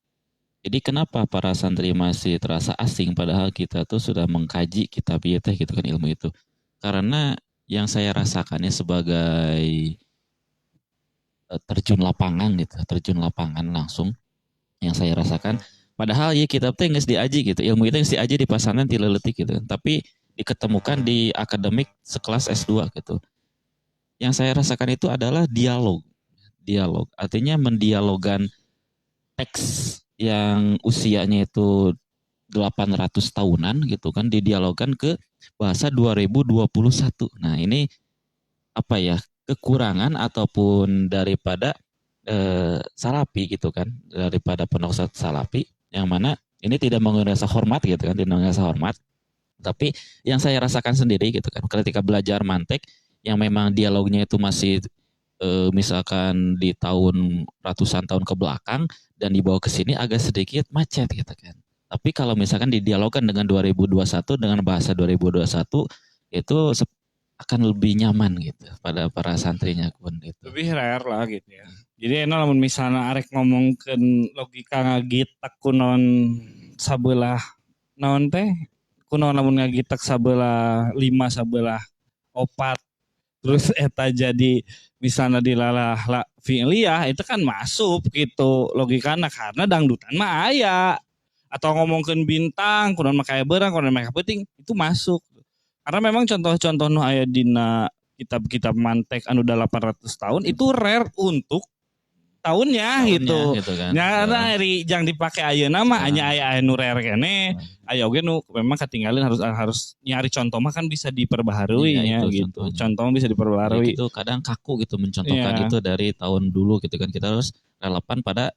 Jadi kenapa para santri masih terasa asing padahal kita tuh sudah mengkaji kitabiyah teh gitu kan ilmu itu. Karena yang saya rasakannya sebagai terjun lapangan gitu, terjun lapangan langsung yang saya rasakan. Padahal ya kitab teh geus diaji gitu, ilmu itu geus diaji di pesantren ti leuletik gitu. Tapi diketemukan di akademik sekelas S2 gitu. Yang saya rasakan itu adalah dialog. Dialog artinya mendialogan teks yang usianya itu 800 tahunan gitu kan didialogkan ke bahasa 2021. Nah, ini apa ya? Kekurangan ataupun daripada Salafi gitu kan, daripada pondok Salafi yang mana ini tidak menggunakan rasa hormat gitu kan, tidak menggunakan rasa hormat. Tapi yang saya rasakan sendiri gitu kan, ketika belajar mantek yang memang dialognya itu masih misalkan di tahun ratusan tahun ke belakang dan dibawa ke sini agak sedikit macet gitu kan. Tapi kalau misalkan didialogkan dengan 2021 dengan bahasa 2021 itu akan lebih nyaman gitu pada para santrinya pun gitu. Lebih rare lah gitu ya. Jadi enak lamun misalnya arek ngomongkeun logika ngagitek kunon sabelah naon teh kunaon lamun ngagitek sabelah 5 sabelah 4 terus eta jadi misalnya dilalah fi'liyah itu kan masuk gitu logikana karena dangdutan mah aya atau ngomongkeun bintang kunaon mah kaya beurang kunaon mah penting itu masuk karena memang contoh-contoh nu aya dina kitab-kitab mantek anu 800 tahun itu rare untuk tahunnya gitu. Gitu kan. Nyata jang dipakai ayeuna mah hanya aya nu rare kene. Aya oge nu memang ketinggalan harus nyari contoh mah kan bisa diperbaharui Iya, ya itu gitu. contohnya. Contoh bisa diperbaharui. Itu kadang kaku gitu mencontohkan Iya. itu dari tahun dulu gitu kan kita harus relevan pada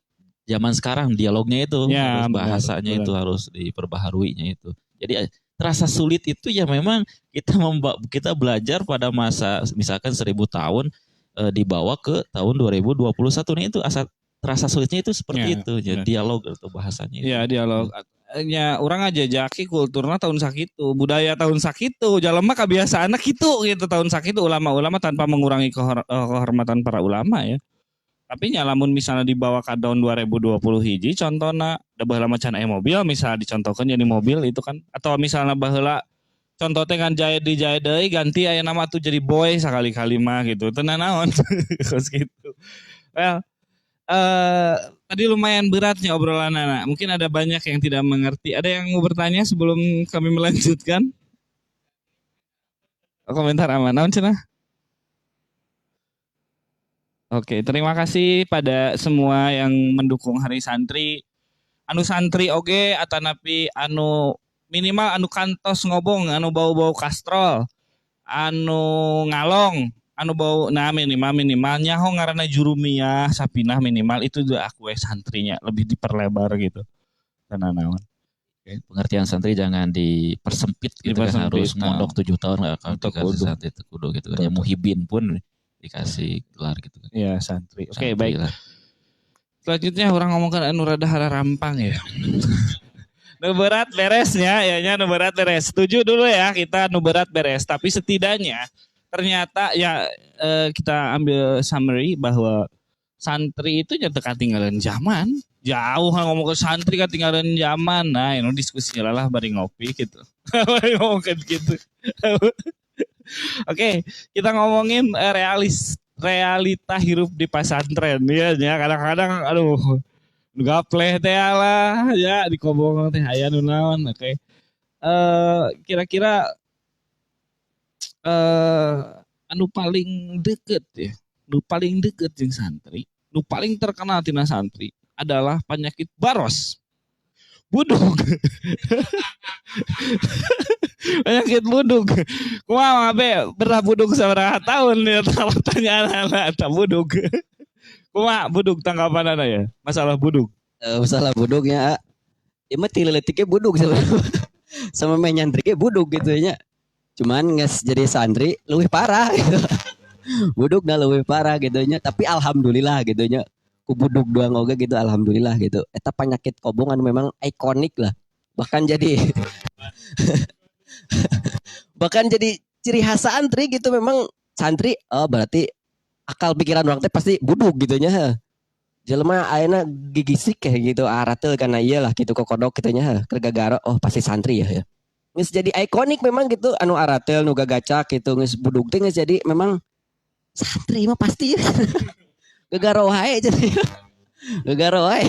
zaman sekarang dialognya itu Ya, harus bahasanya benar. itu harus diperbaharuinya itu. Jadi terasa sulit itu ya memang kita belajar pada masa misalkan 1000 tahun dibawa ke tahun 2021 nih itu terasa sulitnya itu seperti Ya, itu ya benar. dialog atau bahasanya itu. Ya dialog. Ya orang aja jaki kulturnya tahun sakitu, budaya tahun sakitu, jalema kebiasaan kitu gitu tahun sakitu ulama-ulama tanpa mengurangi kehormatan para ulama ya. Tapi nyalamun misalnya dibawa ke tahun 2020 hiji contohnya da baheula macan aya mobil misalnya dicontohkan jadi mobil itu kan atau misalnya baheula contoh teh kan dijahit deui ganti aya nama tuh jadi boy sakali-kali mah gitu. Teu naon terus gitu. Well, tadi lumayan beratnya obrolan anak. Mungkin ada banyak yang tidak mengerti. Ada yang mau bertanya sebelum kami melanjutkan? Komentar aman. Naon cenah? Oke, terima kasih pada semua yang mendukung Hari Santri. Anu santri oge atanapi anu minimal anu kantos ngobong, anu bau-bau kastrol, anu ngalong, anu bau nah minimal nyaho ngaranna jurumiyah sapinah minimal itu juga aku santrinya lebih diperlebar gitu. Karena naon. Pengertian santri jangan dipersempit gitu kan harus mondok 7 tahun nggak akan dikasih santri itu kudu gitu kan. Ya muhibin pun dikasih gelar gitu kan. Iya santri. Oke, baik. Lah. Selanjutnya orang ngomongkan anu rada hara rampang ya. Nu berat beresnya ya nu berat beres. Setuju dulu ya kita nu berat beres. Tapi setidaknya ternyata ya kita ambil summary bahwa santri itu nyata ketinggalan zaman. Jauh ngomong ke santri ketinggalan zaman. Nah ini diskusinya lah bari ngopi gitu. Bari ngomongin gitu. Oke, kita ngomongin realita hidup di pesantren ya kadang-kadang aduh gapleh teh lah ya di kobong teh aya nu naon oke. Kira-kira anu paling deket ya nu paling deket jeung santri nu paling terkenal tina santri adalah penyakit baros buduk. Penyakit buduk. Kumaha be pernah buduk sabaraha tahun ya kalau tanya anak-anak tak buduk. Kumaha buduk tanggapan Anda ya? Masalah buduk. Masalah buduknya ya mah tileletiknya buduk sebenarnya. Sama main nyantriknya buduk gitu nya. Cuman nges jadi santri lebih parah gitu. Buduk dah lebih parah gitu nya. Tapi alhamdulillah gitu nya. Ku buduk doang oge gitu alhamdulillah gitu. Eta penyakit kobongan memang ikonik lah. Bahkan jadi bahkan jadi ciri khas santri gitu memang santri oh berarti akal pikiran orang teh pasti buduk gitu nya. Jelema ayeuna gigisik kayak gitu aratel karena iyalah gitu kokodok gitu nya keur gagaro oh pasti santri ya. Geus jadi ikonik memang gitu anu aratel nu gagacak gitu geus buduk teh geus jadi memang santri mah pasti gagaro wae jadi gagaro wae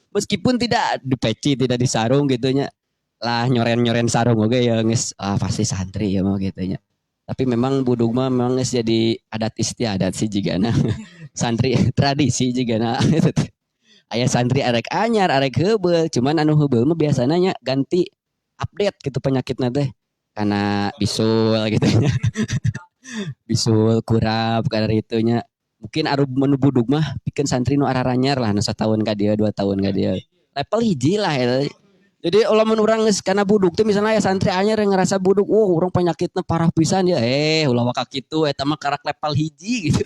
meskipun tidak dipeci tidak disarung gitu nya lah nyoren-nyoren sarung oge ya geus pasti santri ya mah gitu nya. Tapi memang buduk mah memang geus jadi adat istiadat sih jigana santri tradisi jigana aya santri arek anyar arek heubeul cuman anu heubeul mah biasana nya ganti update gitu penyakitna teh karena bisul gitu nya bisul kurap karena itu nya mungkin arup menu buduk mah pikeun santri nu araranyar lah nu satahun ka dieu 2 tahun ka dieu level hiji lah ya. Jadi ulah urang geus kana buduk teh misalnya aya santri anyar yang ngerasa buduk urang penyakitna parah pisan ya ulah waka kitu eta mah karak level hiji gitu.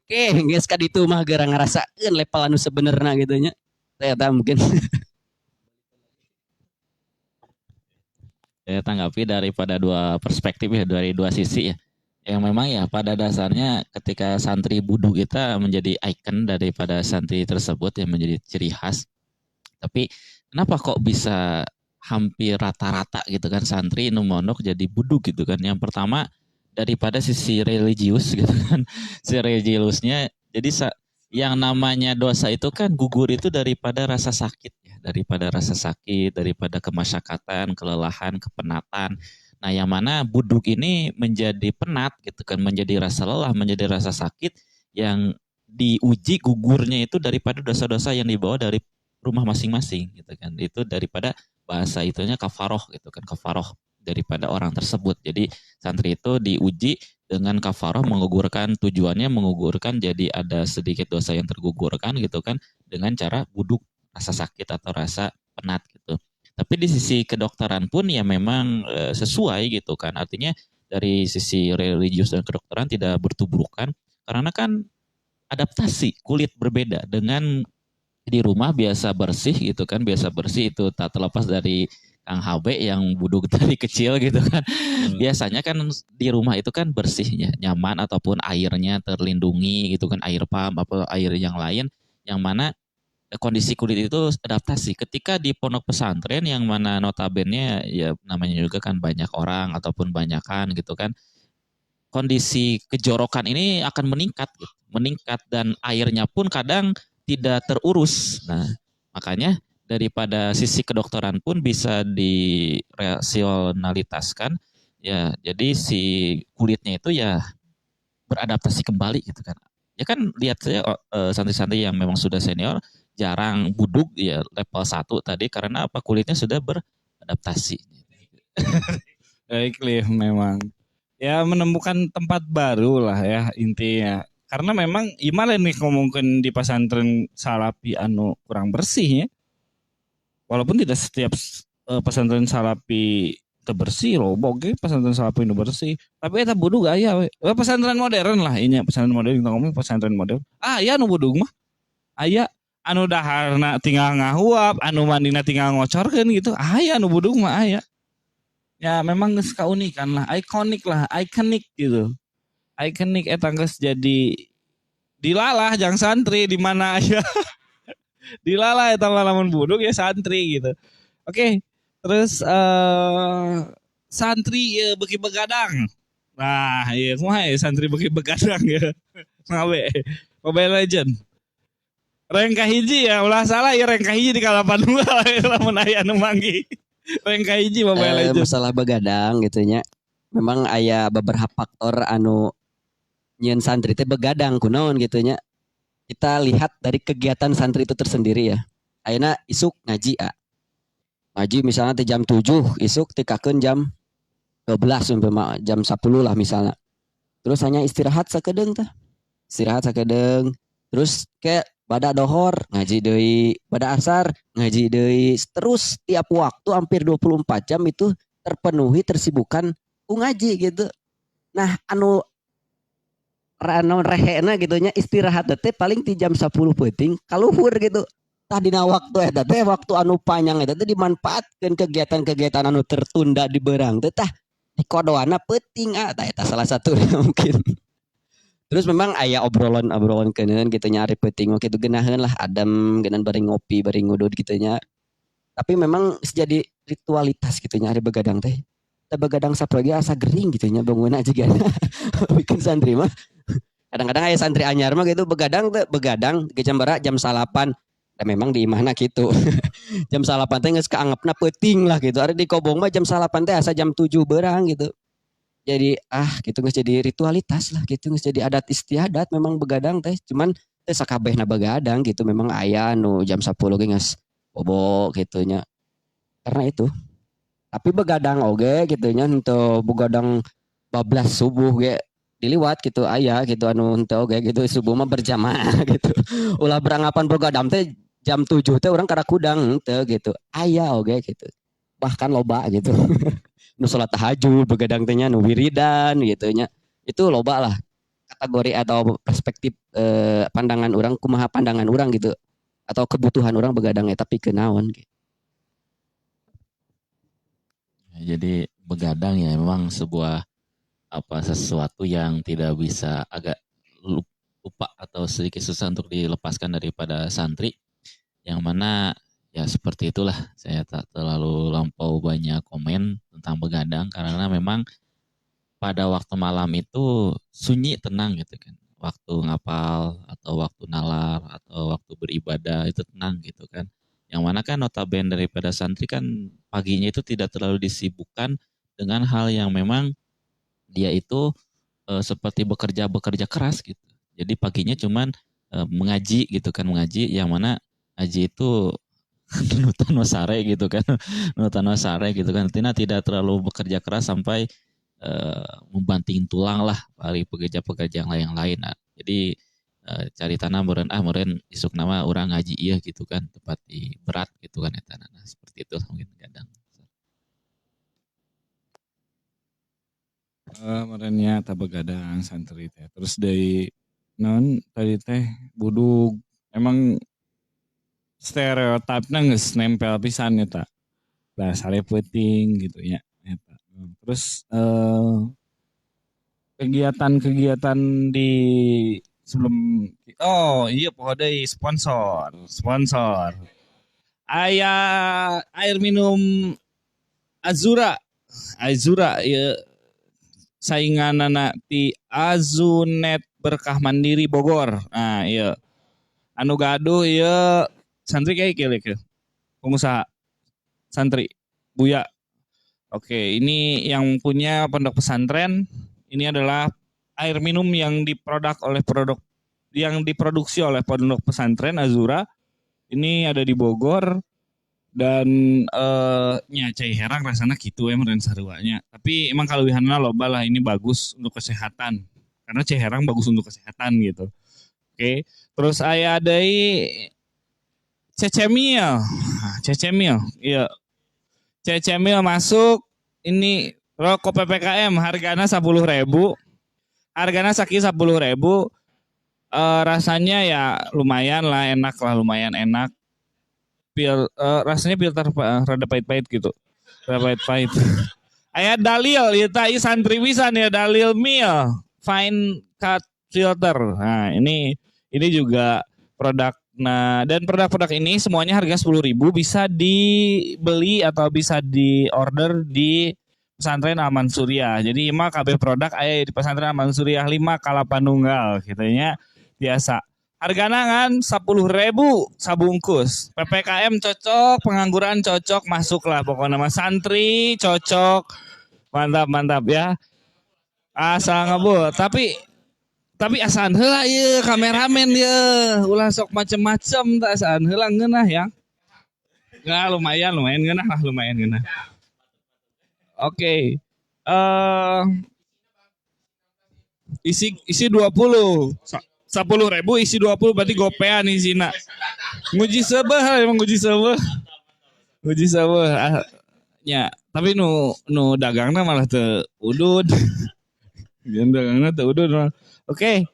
Oke, geus ka ditu mah geura ngarasakeun level anu sebenarnya gitu nya. Eta mungkin Saya tanggapi daripada dua perspektif ya, dari dua sisi ya. Yang memang ya pada dasarnya ketika santri buduk kita menjadi ikon daripada santri tersebut yang menjadi ciri khas. Tapi kenapa kok bisa hampir rata-rata gitu kan santri nu mondok jadi buduk gitu kan. Yang pertama daripada sisi religius gitu kan. Si religiusnya jadi yang namanya dosa itu kan gugur itu daripada rasa sakit ya, daripada rasa sakit, daripada kemasyakatan, kelelahan, kepenatan. Nah, yang mana buduk ini menjadi penat gitu kan, menjadi rasa lelah, menjadi rasa sakit yang diuji gugurnya itu daripada dosa-dosa yang dibawa dari rumah masing-masing gitu kan. Itu daripada bahasa itunya kafaroh gitu kan, kafaroh daripada orang tersebut. Jadi santri itu diuji dengan kafaroh menggugurkan tujuannya menggugurkan jadi ada sedikit dosa yang tergugurkan gitu kan dengan cara buduk rasa sakit atau rasa penat gitu. Tapi di sisi kedokteran pun ya memang sesuai gitu kan. Artinya dari sisi religius dan kedokteran tidak bertubrukan karena kan adaptasi kulit berbeda dengan di rumah biasa bersih gitu kan, biasa bersih itu tak terlepas dari Kang HB yang buduk dari kecil gitu kan. Biasanya kan di rumah itu kan bersihnya, nyaman ataupun airnya terlindungi gitu kan, air pump apa air yang lain yang mana kondisi kulit itu adaptasi. Ketika di pondok pesantren yang mana notabene ya namanya juga kan banyak orang ataupun banyakan gitu kan. Kondisi kejorokan ini akan meningkat gitu. Meningkat dan airnya pun kadang tidak terurus. Nah, makanya daripada sisi kedokteran pun bisa dirasionalitaskan ya jadi si kulitnya itu ya beradaptasi kembali gitu kan ya kan lihat saya santri-santri yang memang sudah senior jarang buduk ya level 1 tadi karena apa kulitnya sudah beradaptasi. Baik, memang ya menemukan tempat baru lah ya intinya karena memang gimana nih ngomongin di pesantren salapi anu kurang bersih ya. Walaupun tidak setiap pesantren salapi bersih loh, boge pesantren salapi itu bersih. Tapi eta budug aya we. Pesantren modern lah ini pesantren modern kita ngomong pesantren modern. Aya nu budug mah. Aya anu daharna tinggal ngahuap, anu mandina tinggal ngocorkeun gitu. Aya nu budug mah aya. Ya memang geus kaunikan lah, ikonik gitu. Ikonik eta geus jadi dilalah jang santri di mana aya. Dilalah eta lamun buduk ya santri gitu. Oke, terus santri ya beki begadang. Nah, iya kumaha ya santri beki begadang ya. Ngawe. Mobile Legend. Rank kahiji ya, ulah salah ya rank kahiji di kalapan lamun aya nu manggi. Rank kahiji Mobile Legend. Masalah begadang gitu nya. Memang aya beberapa faktor anu nyeun santri teh begadang kunaon gitu nya. Kita lihat dari kegiatan santri itu tersendiri ya. ayeuna isuk ngaji ngaji misalnya teh jam 7 isuk tikakeun jam 12 umpama jam 10 lah misalnya. Terus hanya istirahat sakedeung tah. Istirahat sakedeung. Terus kayak bada dohor ngaji deui, bada asar ngaji deui. Terus tiap waktu hampir 24 jam itu terpenuhi tersibukan ku ngaji gitu. Nah, anu rehena gitu nya istirahat teh paling di jam 10 peuting kaluhur gitu. Tah dina waktu eta teh waktu anu panjang eta teh dimanfaatkeun kegiatan-kegiatan anu tertunda di beurang teh tah di kodoana peuting tah eta salah satu mungkin. Terus memang aya obrolan keuneun gitu nya ari peuting mah kitu geunaheun lah adem geunan bari ngopi bari ngudud gitu nya. Tapi memang jadi ritualitas gitu nya ari begadang teh. Teh begadang sapoe asa gering gitu nya bangunna jiga bikin santri mah. Kadang-kadang aya santri anyar mah gitu begadang teh begadang ke jam salapan. Dan memang di imahna gitu. Jam salapan teh geus kaanggepna peuting lah gitu. Ari di Kobong mah jam salapan teh asa jam 7 beurang gitu. Jadi gitu geus jadi ritualitas lah gitu geus jadi adat istiadat memang begadang teh cuman teh sakabehna begadang gitu memang aya nu jam 10 ge geus bobo gitu nya. Karena itu. Tapi begadang oge gitu nya henteu begadang bablas subuh ge diliwat gitu aya gitu anu henteu oge gitu subuh mah berjamaah gitu. Ulah berangapan begadang teh jam 7 teh orang kada kudang henteu gitu. Aya oge gitu. Bahkan loba gitu. Nu salat tahajud begadang teh nya nu wiridan gitu nya. Itu loba lah kategori atau perspektif pandangan orang kumaha pandangan orang gitu atau kebutuhan orang begadang tapi kenaon gitu. Jadi begadang ya memang sebuah sesuatu yang tidak bisa agak lupa atau sedikit susah untuk dilepaskan daripada santri yang mana ya seperti itulah saya tak terlalu lampau banyak komen tentang begadang karena memang pada waktu malam itu sunyi tenang gitu kan waktu ngapal atau waktu nalar atau waktu beribadah itu tenang gitu kan yang mana kan notabene daripada santri kan paginya itu tidak terlalu disibukkan dengan hal yang memang dia itu seperti bekerja keras gitu. Jadi paginya cuman mengaji gitu kan mengaji yang mana ngaji itu nutan wasare gitu kan nutan wasare gitu kan Tina tidak terlalu bekerja keras sampai membanting tulang lah dari pekerja-pekerja yang lain. Nah, jadi cari tanah meureun isuk nama orang ngaji iya gitu kan tepat di berat gitu kan eta nah seperti itu mungkin kadang merenya tak begadang santri teh terus dari non tadi teh budug emang stereotipnya geus nempel pisan eta lah sare peuting gitu ya eta. Terus kegiatan-kegiatan di sebelum iya poho deui sponsor aya air minum Azura ya sainganana ti Azunet Berkah Mandiri Bogor. Nah iya anu gaduh ieu santri kayak kieu pengusaha santri Buya. Oke, ini yang punya pondok pesantren ini adalah air minum yang diproduksi oleh pondok pesantren Azura. Ini ada di Bogor dan cai herang rasanya gitu meren sareuanya. Tapi emang kaluwihanna loba lah ini bagus untuk kesehatan. Karena cai herang bagus untuk kesehatan gitu. Oke, terus aya deui Cecemil. Iya. Cecemil masuk ini rokok PPKM hargana 10.000. Hargana sakit 10.000. Rasanya ya lumayan lah lumayan enak. Rasanya filter rada pahit-pahit gitu. Rada pahit-pahit. Aya dalil ieu tah santri pisan ya dalil mil fine cut filter. Nah, ini juga produk. Nah, dan produk-produk ini semuanya harga 10.000 bisa dibeli atau bisa diorder di pesantren Al Mansuriah. Jadi imah kabeh produk aya di pesantren Al Mansuriah 5 Kalapanunggal gitu nya. Biasa. Hargana kan 10.000 sabungkus. PPKM cocok, pengangguran cocok, masuklah pokoknya nama santri cocok. Mantap ya. Asal ngebul, tapi asaan heula ieu kameramen ieu ulah sok macem-macem tak asaan heula ngeunah ya. Nggak, lumayan genah lah, lumayan genah. Oke. Eh isi 20. 10.000 isi 20 berarti gopean isina. Nguji sebeh emang nguji sebeh. Nguji sebeh. Ya, tapi nu dagangna malah teu udud. Dagangna teu udud. Oke.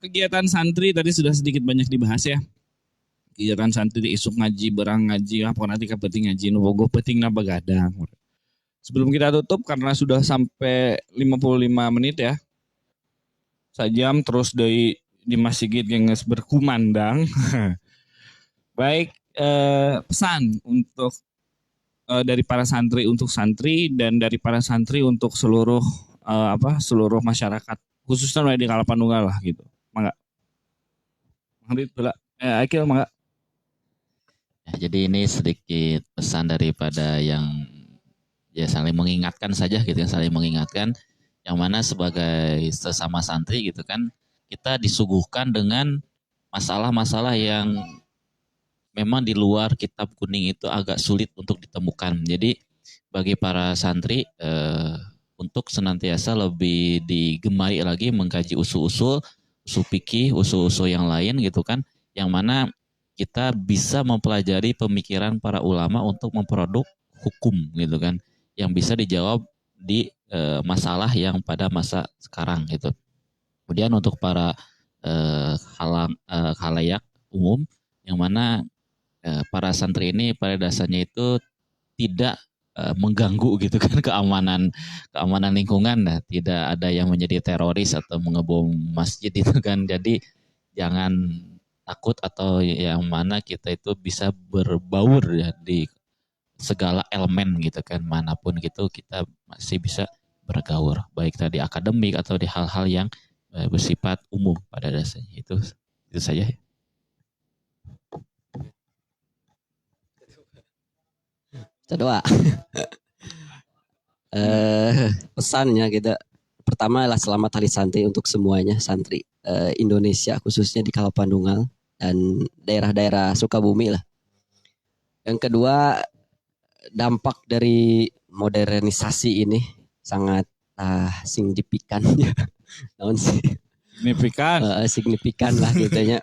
Kegiatan santri tadi sudah sedikit banyak dibahas ya. Kegiatan santri isuk ngaji, berang ngaji, apa nanti penting ngaji nu bogoh pentingna begadang. Sebelum kita tutup karena sudah sampai 55 menit ya. Sajam terus dari Dimas Sigit yang berkumandang. Baik, pesan untuk dari para santri untuk santri dan dari para santri untuk seluruh seluruh masyarakat khususnya di Kalapanunggal lah gitu. Mangga. Akil mangga. Ya, jadi ini sedikit pesan daripada yang ya saling mengingatkan saja gitu kan, saling mengingatkan yang mana sebagai sesama santri gitu kan kita disuguhkan dengan masalah-masalah yang memang di luar kitab kuning itu agak sulit untuk ditemukan. Jadi bagi para santri untuk senantiasa lebih digemari lagi mengkaji usul-usul fikih, usul-usul yang lain gitu kan, yang mana kita bisa mempelajari pemikiran para ulama untuk memproduk hukum gitu kan, yang bisa dijawab di masalah yang pada masa sekarang gitu. Kemudian untuk para khalayak umum yang mana para santri ini pada dasarnya itu tidak mengganggu gitu kan keamanan lingkungan, nah, tidak ada yang menjadi teroris atau mengebom masjid itu kan. Jadi jangan takut atau yang mana kita itu bisa berbaur ya di segala elemen gitu kan, manapun gitu kita masih bisa bergaul baik tadi akademik atau di hal-hal yang bersifat umum pada dasarnya. Itu saja. Kita doa. Pesannya kita pertama adalah selamat hari santri untuk semuanya santri Indonesia khususnya di Kalapandungal dan daerah-daerah Sukabumi lah. Yang kedua, dampak dari modernisasi ini sangat signifikan ya. Signifikan lah gitunya.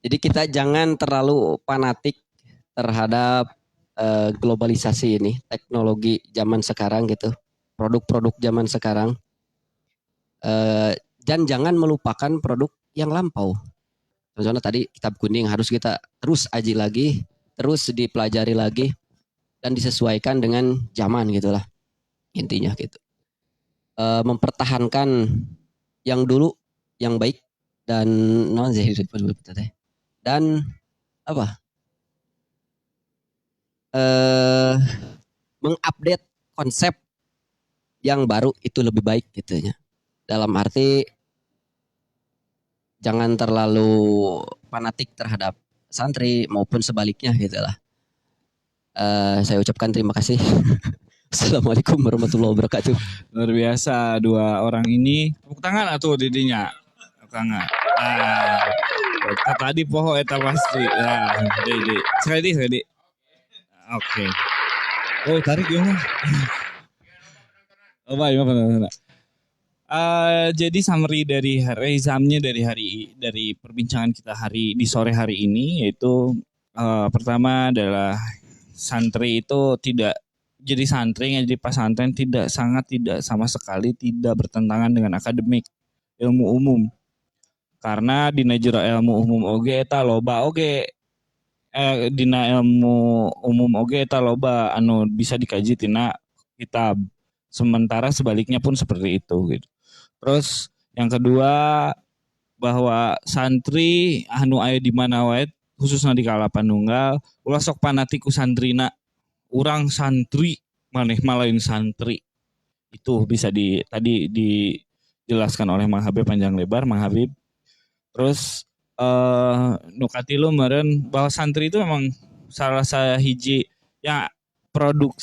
Jadi kita jangan terlalu fanatik terhadap globalisasi ini, teknologi zaman sekarang gitu, produk-produk zaman sekarang, dan jangan melupakan produk yang lampau. Contohnya tadi kitab kuning harus kita terus aji lagi, terus dipelajari lagi, dan disesuaikan dengan zaman gitulah intinya gitu. Mempertahankan yang dulu yang baik dan apa? Mengupdate konsep yang baru itu lebih baik gitu ya. Dalam arti jangan terlalu fanatik terhadap santri maupun sebaliknya gitu lah. Saya ucapkan terima kasih. Assalamualaikum warahmatullahi wabarakatuh. Luar biasa dua orang ini. Tepuk tangan atuh didinya. Tepuk tangan. Tadi poho eta pasti. Nah, sekali. Oke. Oh, tarik ya. Oh, baik, jadi summary dari resume-nya dari perbincangan kita di sore hari ini yaitu pertama adalah santri itu tidak jadi santri yang jadi pesantren tidak sama sekali tidak bertentangan dengan akademik ilmu umum. Karena dina jero ilmu umum oge eta loba oge dina ilmu umum oge eta loba anu bisa dikaji tina kitab. Sementara sebaliknya pun seperti itu gitu. Terus yang kedua bahwa santri anu aya di mana wae khususnya di Kalapanunggal ulah sok fanatiku santrina. Urang santri maneh malain santri. Itu bisa tadi dijelaskan oleh Mang Habib panjang lebar Mang Habib. Terus nu katilu meureun bahwa santri itu memang salah sahiji ya produk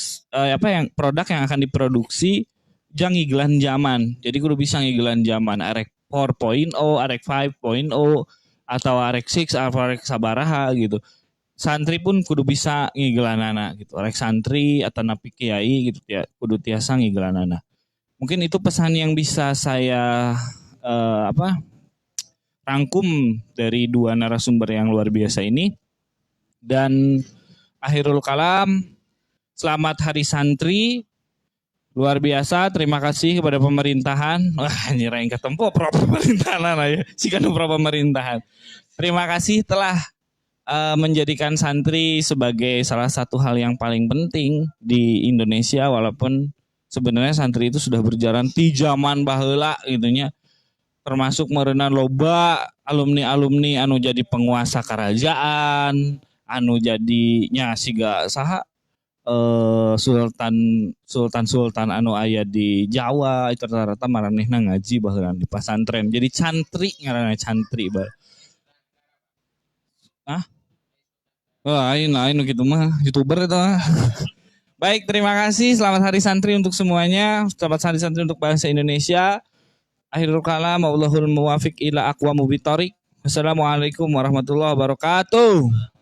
yang akan diproduksi jang ngiglan zaman. Jadi kudu bisa ngiglan zaman arek 4.0, arek 5.0 atau arek 6 atau arek sabaraha gitu. santri pun kudu bisa ngigelanana gitu. Rek santri atau napi kiai gitu ya, kudu tiasa ngigelanana. Mungkin itu pesan yang bisa saya rangkum dari dua narasumber yang luar biasa ini. Dan akhirul kalam, selamat Hari Santri. Luar biasa, terima kasih kepada pemerintahan. Wah, nyerahin ketempo pro pemerintahan ya. Sikanu pro pemerintahan. Terima kasih telah menjadikan santri sebagai salah satu hal yang paling penting di Indonesia, walaupun sebenarnya santri itu sudah berjalan di zaman baheula gitunya. Termasuk merenang loba alumni-alumni anu jadi penguasa kerajaan, anu jadinya siga saha sultan anu aya di Jawa itu rata-rata maranehna ngaji baheula di pesantren. Jadi cantri ngaranna cantri bah. Lain gitu mah YouTuber itu mah. Baik, terima kasih. Selamat Hari Santri untuk semuanya. Selamat Hari Santri untuk bangsa Indonesia. Akhirul kalam, wallahul muwafiq ila aqwamit thoriq. Wassalamualaikum warahmatullahi wabarakatuh.